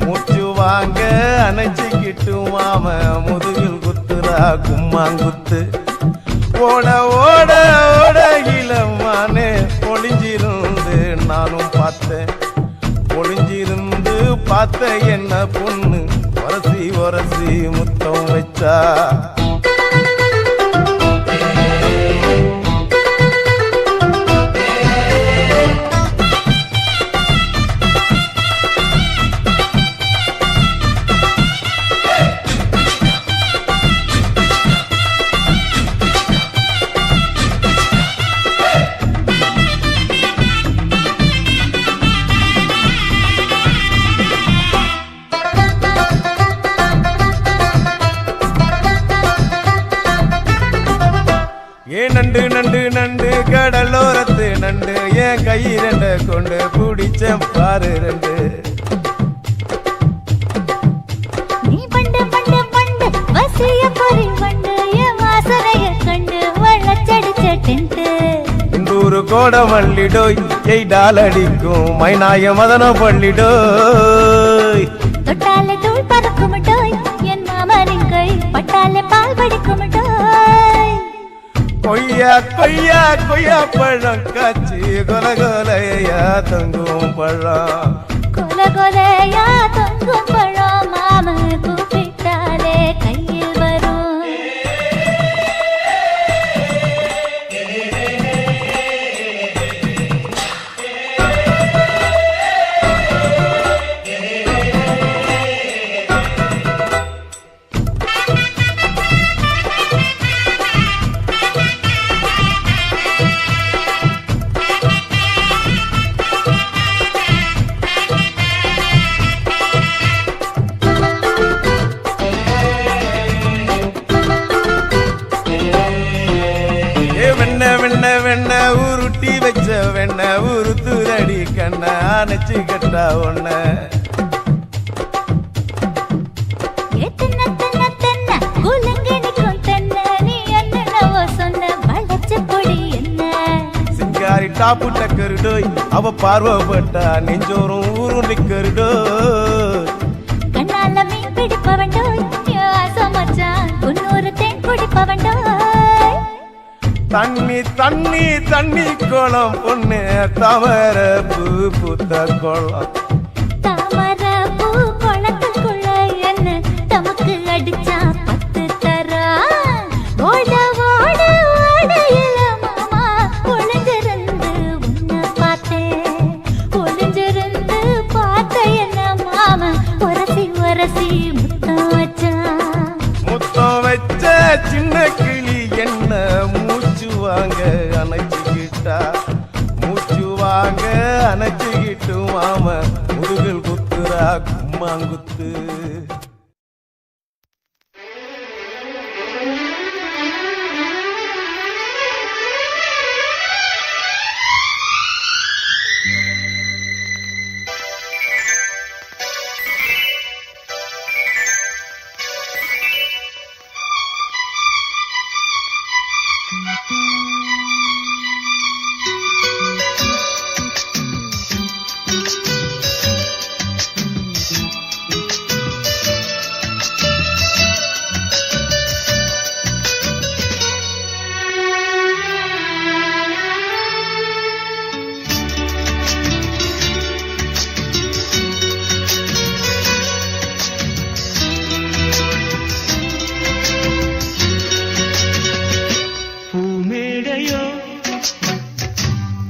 மூச்சு வாங்க அணைச்சிக்கிட்டு மாம முதுகில் குத்துரா கும்மாங்குத்து ஓட ஓட ஓட இளமானே ஒளிஞ்சிருந்து நானும் பார்த்தேன் ஒளிஞ்சிருந்து பார்த்த என்ன பொண்ணு ஒரசி ஒரசி முத்தம் வச்சா நண்டு நண்டு நண்டு கடலோரத்து நண்டு என் கை ரெண்ட கொண்டு பிடிச்ச பாரு ரெண்டு நீ பண்டு பண்டு பண்டு வசிய பொறி பண்டு என் வாசனைய கண்டு வள்ளச்சடிச்ச டென்ட் இந்தூரு கோட மல்லிடோய் எய்டால் அடிக்கும் மைனாய மதன பள்ளிடோய் தொட்டாலே தூள் பறக்குமட்டோய் என் மாமனின் கை பட்டாலே பால் படிக்குமட்டோய் கொய்யா கொய்யா கொய்யா பழம் காய்ச்சி கொல கொலையா தொங்கும் பழம் கொல கொலையா தொங்கும் பழம் மாம கூப்பிட்டாலே கையில் வரும் நெச்சு கட்டா ஒன்ன சிங்காரி டாப்பு டக்கருடோய் அவ பார்வப்பட்டா நெஞ்சோறும் ஊரும் நிக்கருடோய் கண்ணால மீன் பிடிப்பவண்டோய் ஆசமச்சான் குன்னூறு தேன் குடிப்பவண்டோய் தண்ணி தண்ணி தண்ணி கோலம் பொண்ணு தாமர பூ பூத்த கோலம் தாமர பூ குளத்துக்குள்ள என்ன தமக்கு அடிச்சா 10 தரா ஓட ஓட ஓடையில மாமா ஒளிஞ்சிருந்து உன்னை பார்த்தேன் ஒளிஞ்சிருந்து பார்த்த என்ன மாமா உரசி உரசி முத்தம் வச்சான் முத்தம் வச்ச சின்ன கிளி என்ன மூச்சு வாங்க அணைச்சுக்கிட்டா மூச்சு வாங்க அணைச்சுக்கிட்டு மாம முதுகில் குத்துரா கும்மாங்குத்து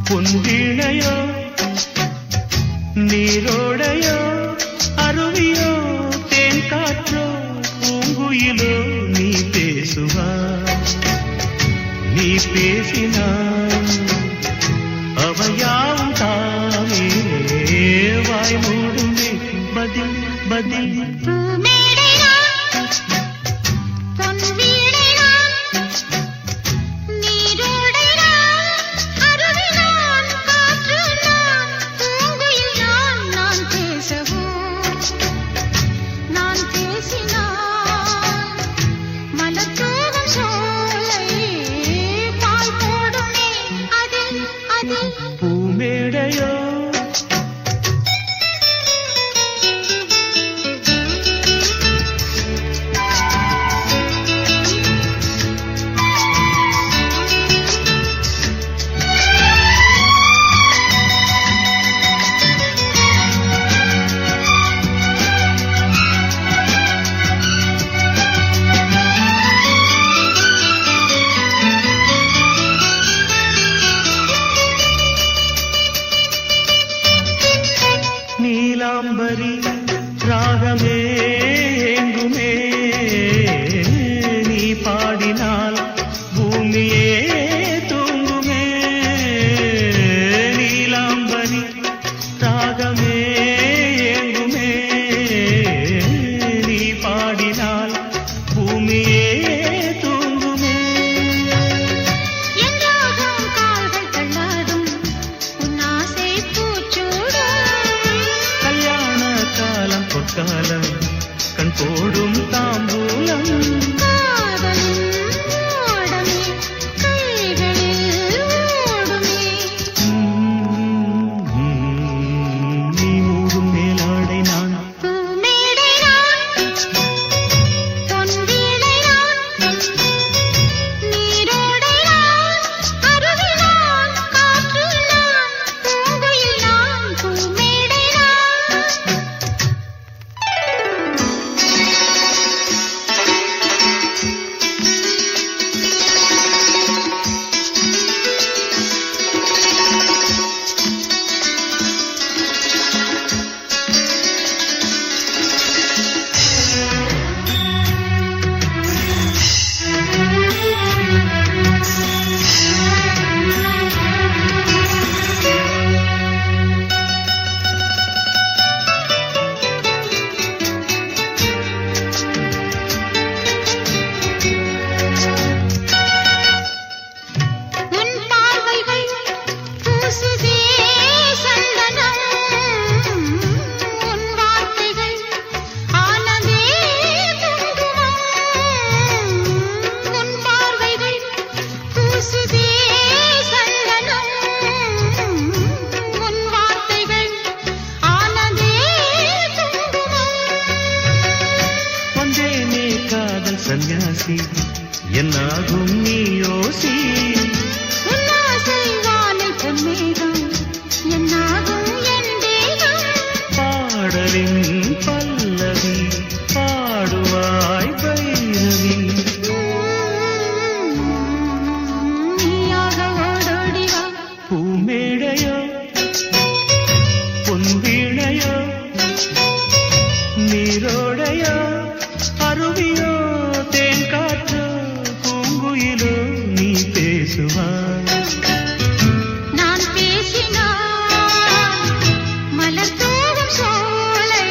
பொன்வீணையோ நீரோடையோ அருவியோ தேன் காற்றோ பூங்குயிலோ நீ பேசுவா நீ பேசினான் அவையாவும் தாமே வாய் மூடுமே பதில் பதில் பூமேடையோ காதல் சந்நியாசி என்னாகும் நீ யோசி வானில் பொன்மேகம் என்னாகும் என் தேகம் பாடலின் பல்லவி பாடுவாய் பைரவி நீயாக ஓடோடிவா பூமேடையோ பொன்வீணையோ நீரோடையோ அருவியோ தேன் காற்றோ பூங்குயிலோ நீ பேசுவாய் நான் பேசினால் மலர் தோடும் சோலை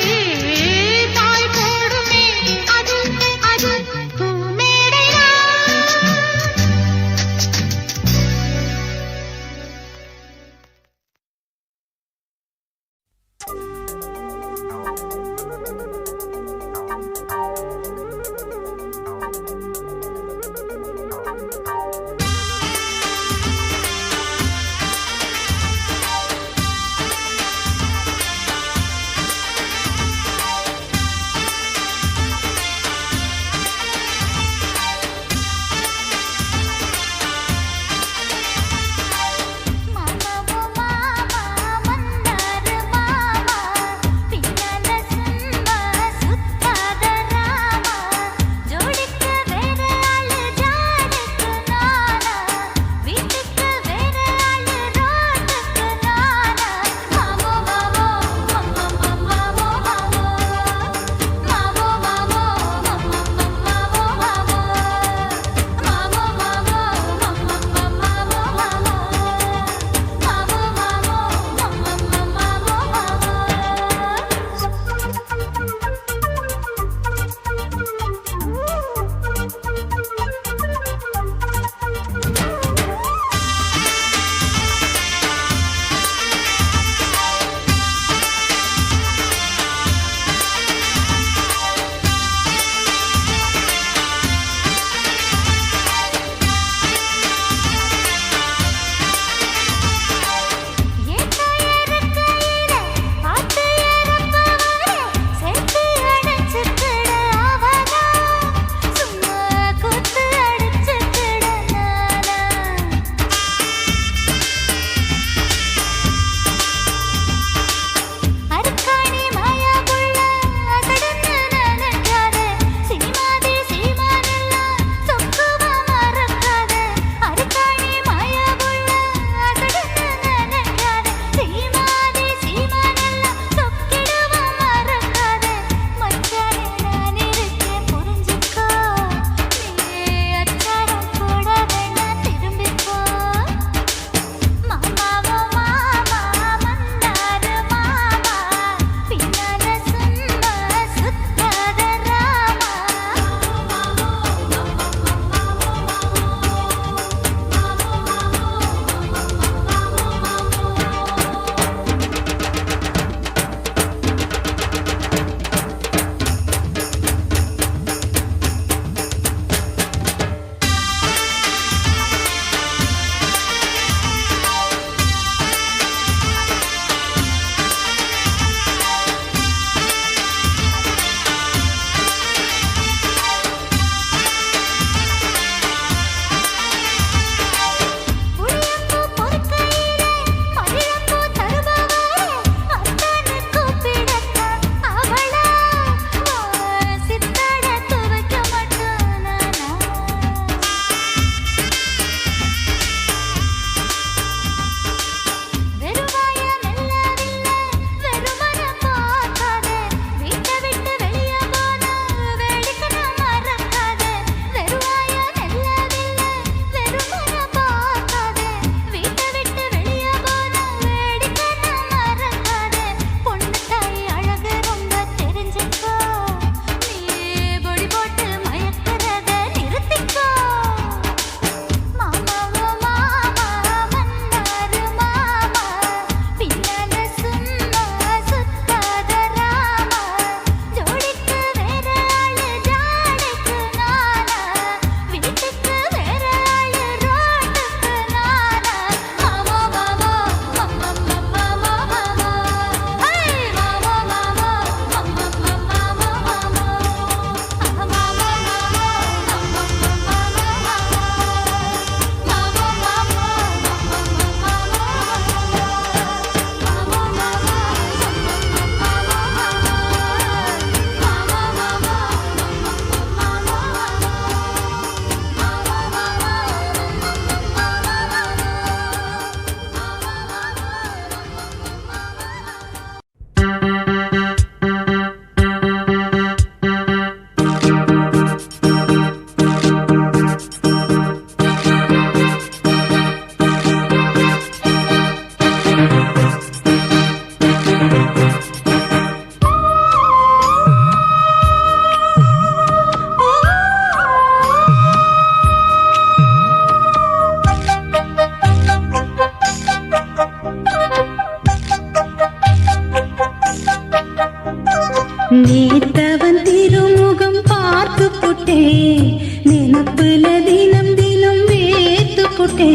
நினப்புல தினம் தினம் வேத்து புட்டே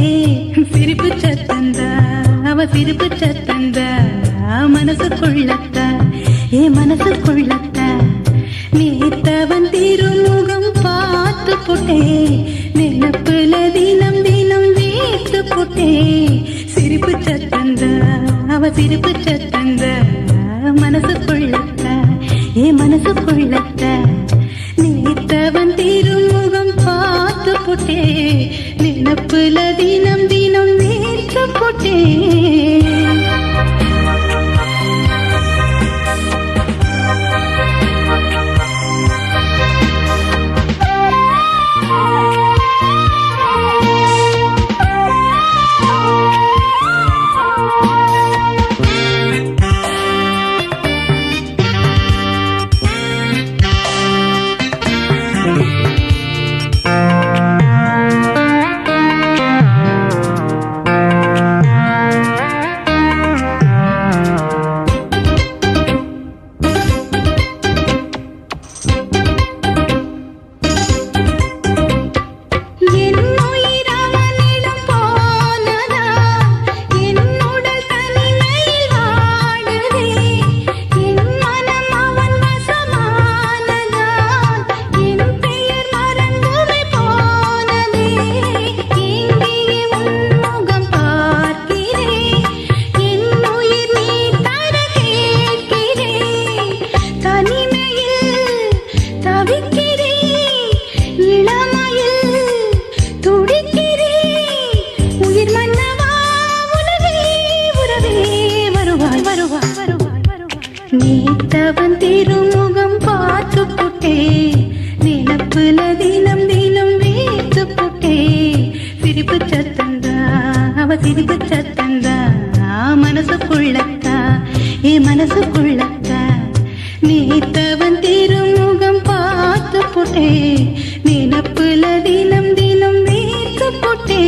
சிரிப்பு சத்தந்தா அவ சிரிப்பு சத்தந்தா மனசுக்குள்ளத்தா ஏ மனசுக்குள்ளத்தா நேத்தவன் திருமுகம் பார்த்து புட்டே நினப்புல தினம் தினம் வேத்து புட்டே சிரிப்பு சத்தந்தா அவ சிரிப்பு சத்தந்தா மனசுக்குள்ளத்தா ஏ மனசுக்குள்ளத்தா நேத்தவன் திருமுகம் பார்த்து புட்டே நினப்புல தினம் தினம் வேத்து புட்டே நேத்தவன் திருமுகம் பார்த்து புட்டே நினப்புல தினம் தினம் வேத்து புட்டே சிரிப்பு சத்தந்தா அவ சிரிப்பு சத்தந்தா மனசுக்குள்ளத்தா ஏ மனசுக்குள்ளத்தா நேத்தவன் திருமுகம் பார்த்து புட்டே நினப்புல தினம் தினம் வேத்து புட்டே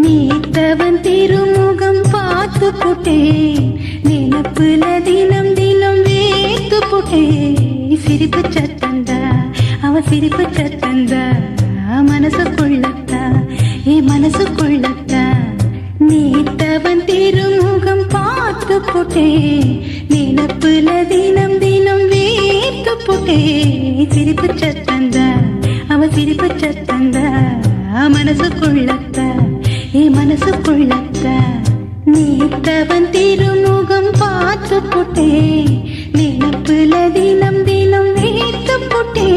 நேத்தவன் திருமுகம் பார்த்து புட்டே நினப்புல தினம் தினம் வேத்து புட்டே சிரிப்பு சத்தந்தா அவ சிரிப்பு சத்தந்தா மனசுக்குள்ளத்தா ஏ மனசுக்குள்ளத்தா நேத்தவன் திருமுகம் பார்த்து புட்டே நினப்புல தினம் தினம் வேத்து புட்டே சிரிப்பு சத்தந்தா அவ சிரிப்பு சத்தந்தா மனசுக்குள்ளத்தா ஏ மனசுக்குள்ளத்தா நேத்தவன் திருமுகம் பார்த்து புட்டே நினப்புல தினம் தினம் வேத்து புட்டே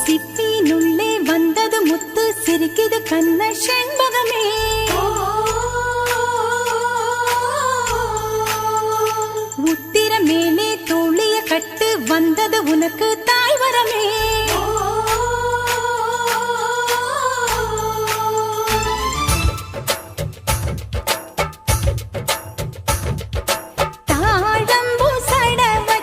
சிப்பினுள்ளே வந்தது முத்து சிரிக்குது கண்ண செண்பகமே உத்திர மேலே தோழிய கட்டு வந்தது உனக்கு தாய் வரமே தாழம்பு சடவை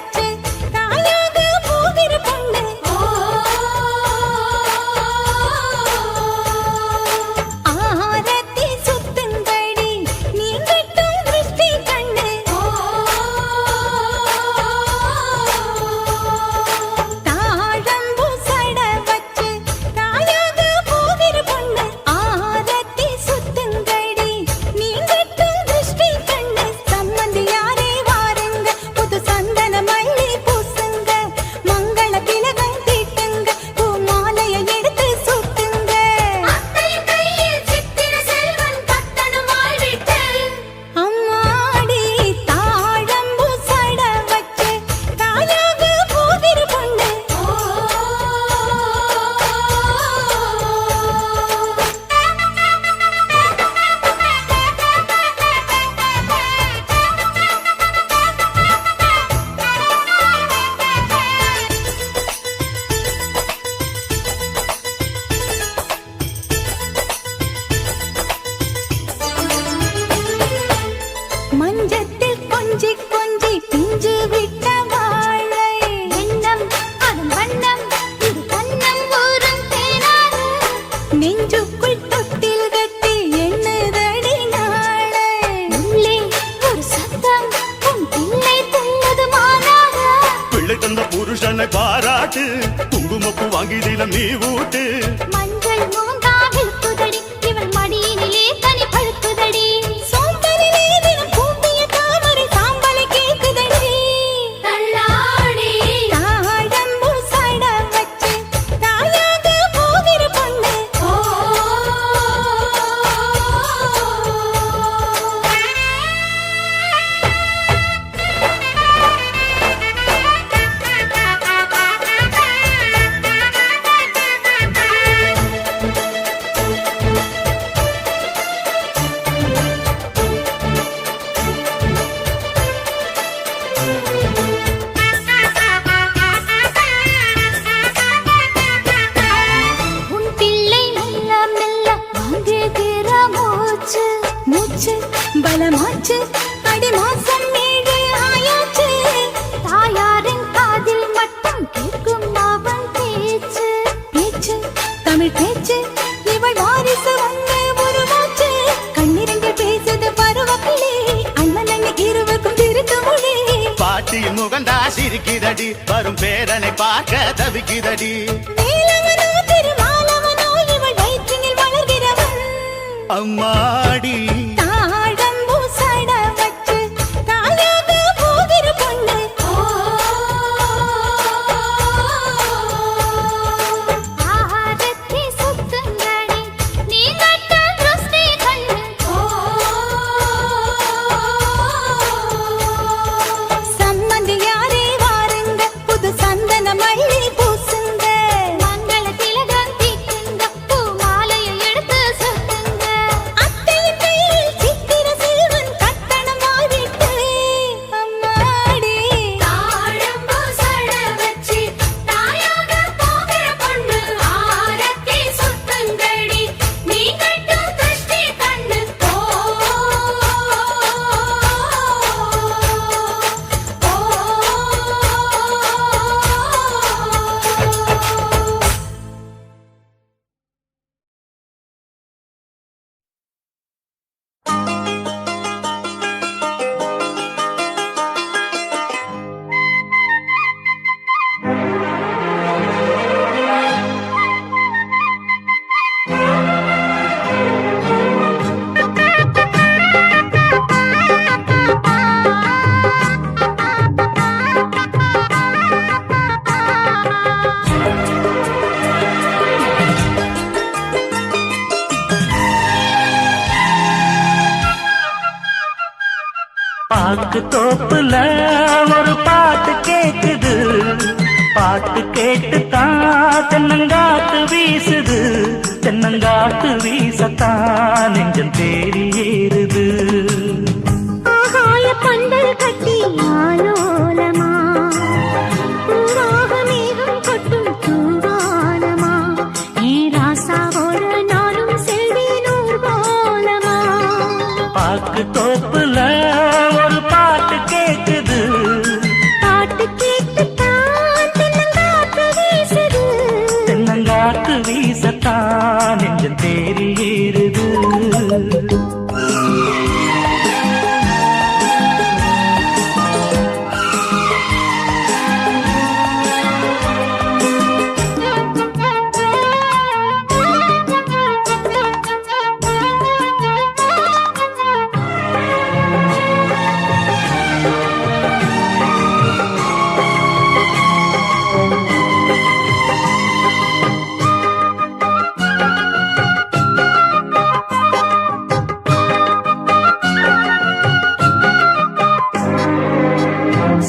புருஷனை பாராட்டு குங்குமப்பு வாங்கி தினம் நீ ஊட்டு மஞ்சள் மூங்காவில் குதடி இவள் மடியினிலே தனி பழுக்குதடி சோம்பரிலே தினம் கூப்பிய தாமரை சாம்பலை கேக்குதடி தள்ளாடி தாழம்பு சட வச்சு தாயாக போகிற பொண்ணு உன் பிள்ளை மெல்ல மெல்ல வாங்குகிற மூச்சு மூச்சு பலமாச்சு அடி மாசம் மேடு ஆயாச்சு தாயாரின் காதில் மட்டும் கேட்கும் அவன் பேச்சு பேச்சு தமிழ் பேச்சு இவள் வாரிசு வந்து உருவாச்சு கண்ணிரண்டு பேசுது பருவக்கிளே அண்ணன் அண்ணன் இருவருக்கும் திருத்து மொழி பாட்டியின் முகந்தா சிரிக்குதடி வரும் பேரனை பார்க்க தவிக்குதடி வேலவனோ திருமாலவனோ இவள் வயிற்றினில் வளர்கிறவன் அம்மாடி தாழம்பூ சட வச்சு தாயாக போகிற பொண்ணு ஆரத்தி சுத்துங்கடி நீ கட்ட திருஷ்டி கண்ணு சம்மந்தி யாரே வாருங்க புது சந்தன மல்லி பூசுங்க மங்கள திலகம் தீக்குங்க பூ மாலையை எடுத்து சுத்துங்க அத்தையின் கையில் சித்திர செல்வன் கட்டணம் வாங்கிட்டு அம்மாடி தாழம்பூ சட வச்சு தாயாக போகிற பொண்ணு ஆரத்தி சுத்துங்கடி நீ கட்ட திருஷ்டி கண்ணு பாக்கு தோப்புல ஒரு பாட்டு கேக்குது பாட்டு கேட்டு தான் தென்னங்காத்து வீசுது தென்னங்காத்து வீசத்தான் நெஞ்சம் தேறி ஏறுது ஆகாய பந்தல் கட்டி ஆலோலமா பூவாக மேகம் கொட்டும் தூவானமா ஏ ராசாவோட நானும் செல்வேன் ஊர்வலமா பாக்கு தோப்புல ஒரு பாட்டு கேக்குது பாட்டு கேட்டுத்தான் தென்னங்காத்து வீசுது தென்னங்காத்து வீசத்தான் நெஞ்சம் தேறி ஏறுது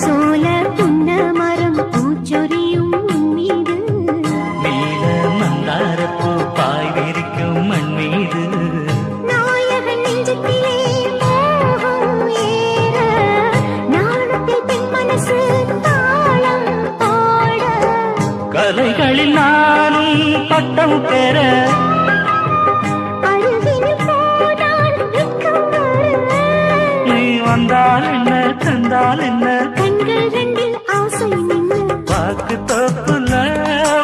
சோல புன்ன மரம் பூச்சொரியும் மீது நீல மந்தாரப்பூ பாய் விரிக்கும் மண் மீது நாயகன் நெஞ்சத்திலே மோகம் ஏற நாணத்தில் பெண் மனசு தாளம் பாட கலைகளில் நானும் பட்டம் பெற அருகினில் போனால் வெட்கம் வர நீ வந்தால் என்ன தந்தால் என்ன கண்கள் ரெண்டில் ஆசை நின்று பாக்கு தோப்புல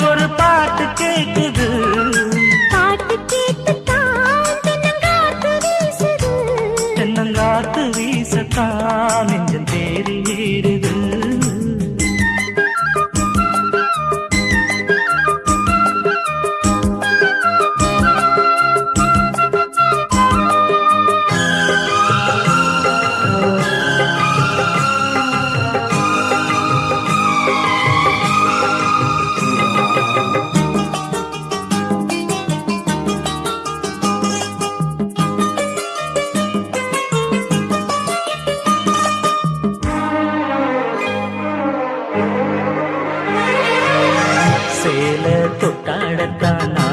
ஒரு பாட்டு கேக்குது பாட்டு கேட்டுத்தான் தென்னங்காத்து வீசுது தென்னங்காத்து வீசத்தான் நெஞ்சம் தேறி ஏறுது தொட்டாடத்தான்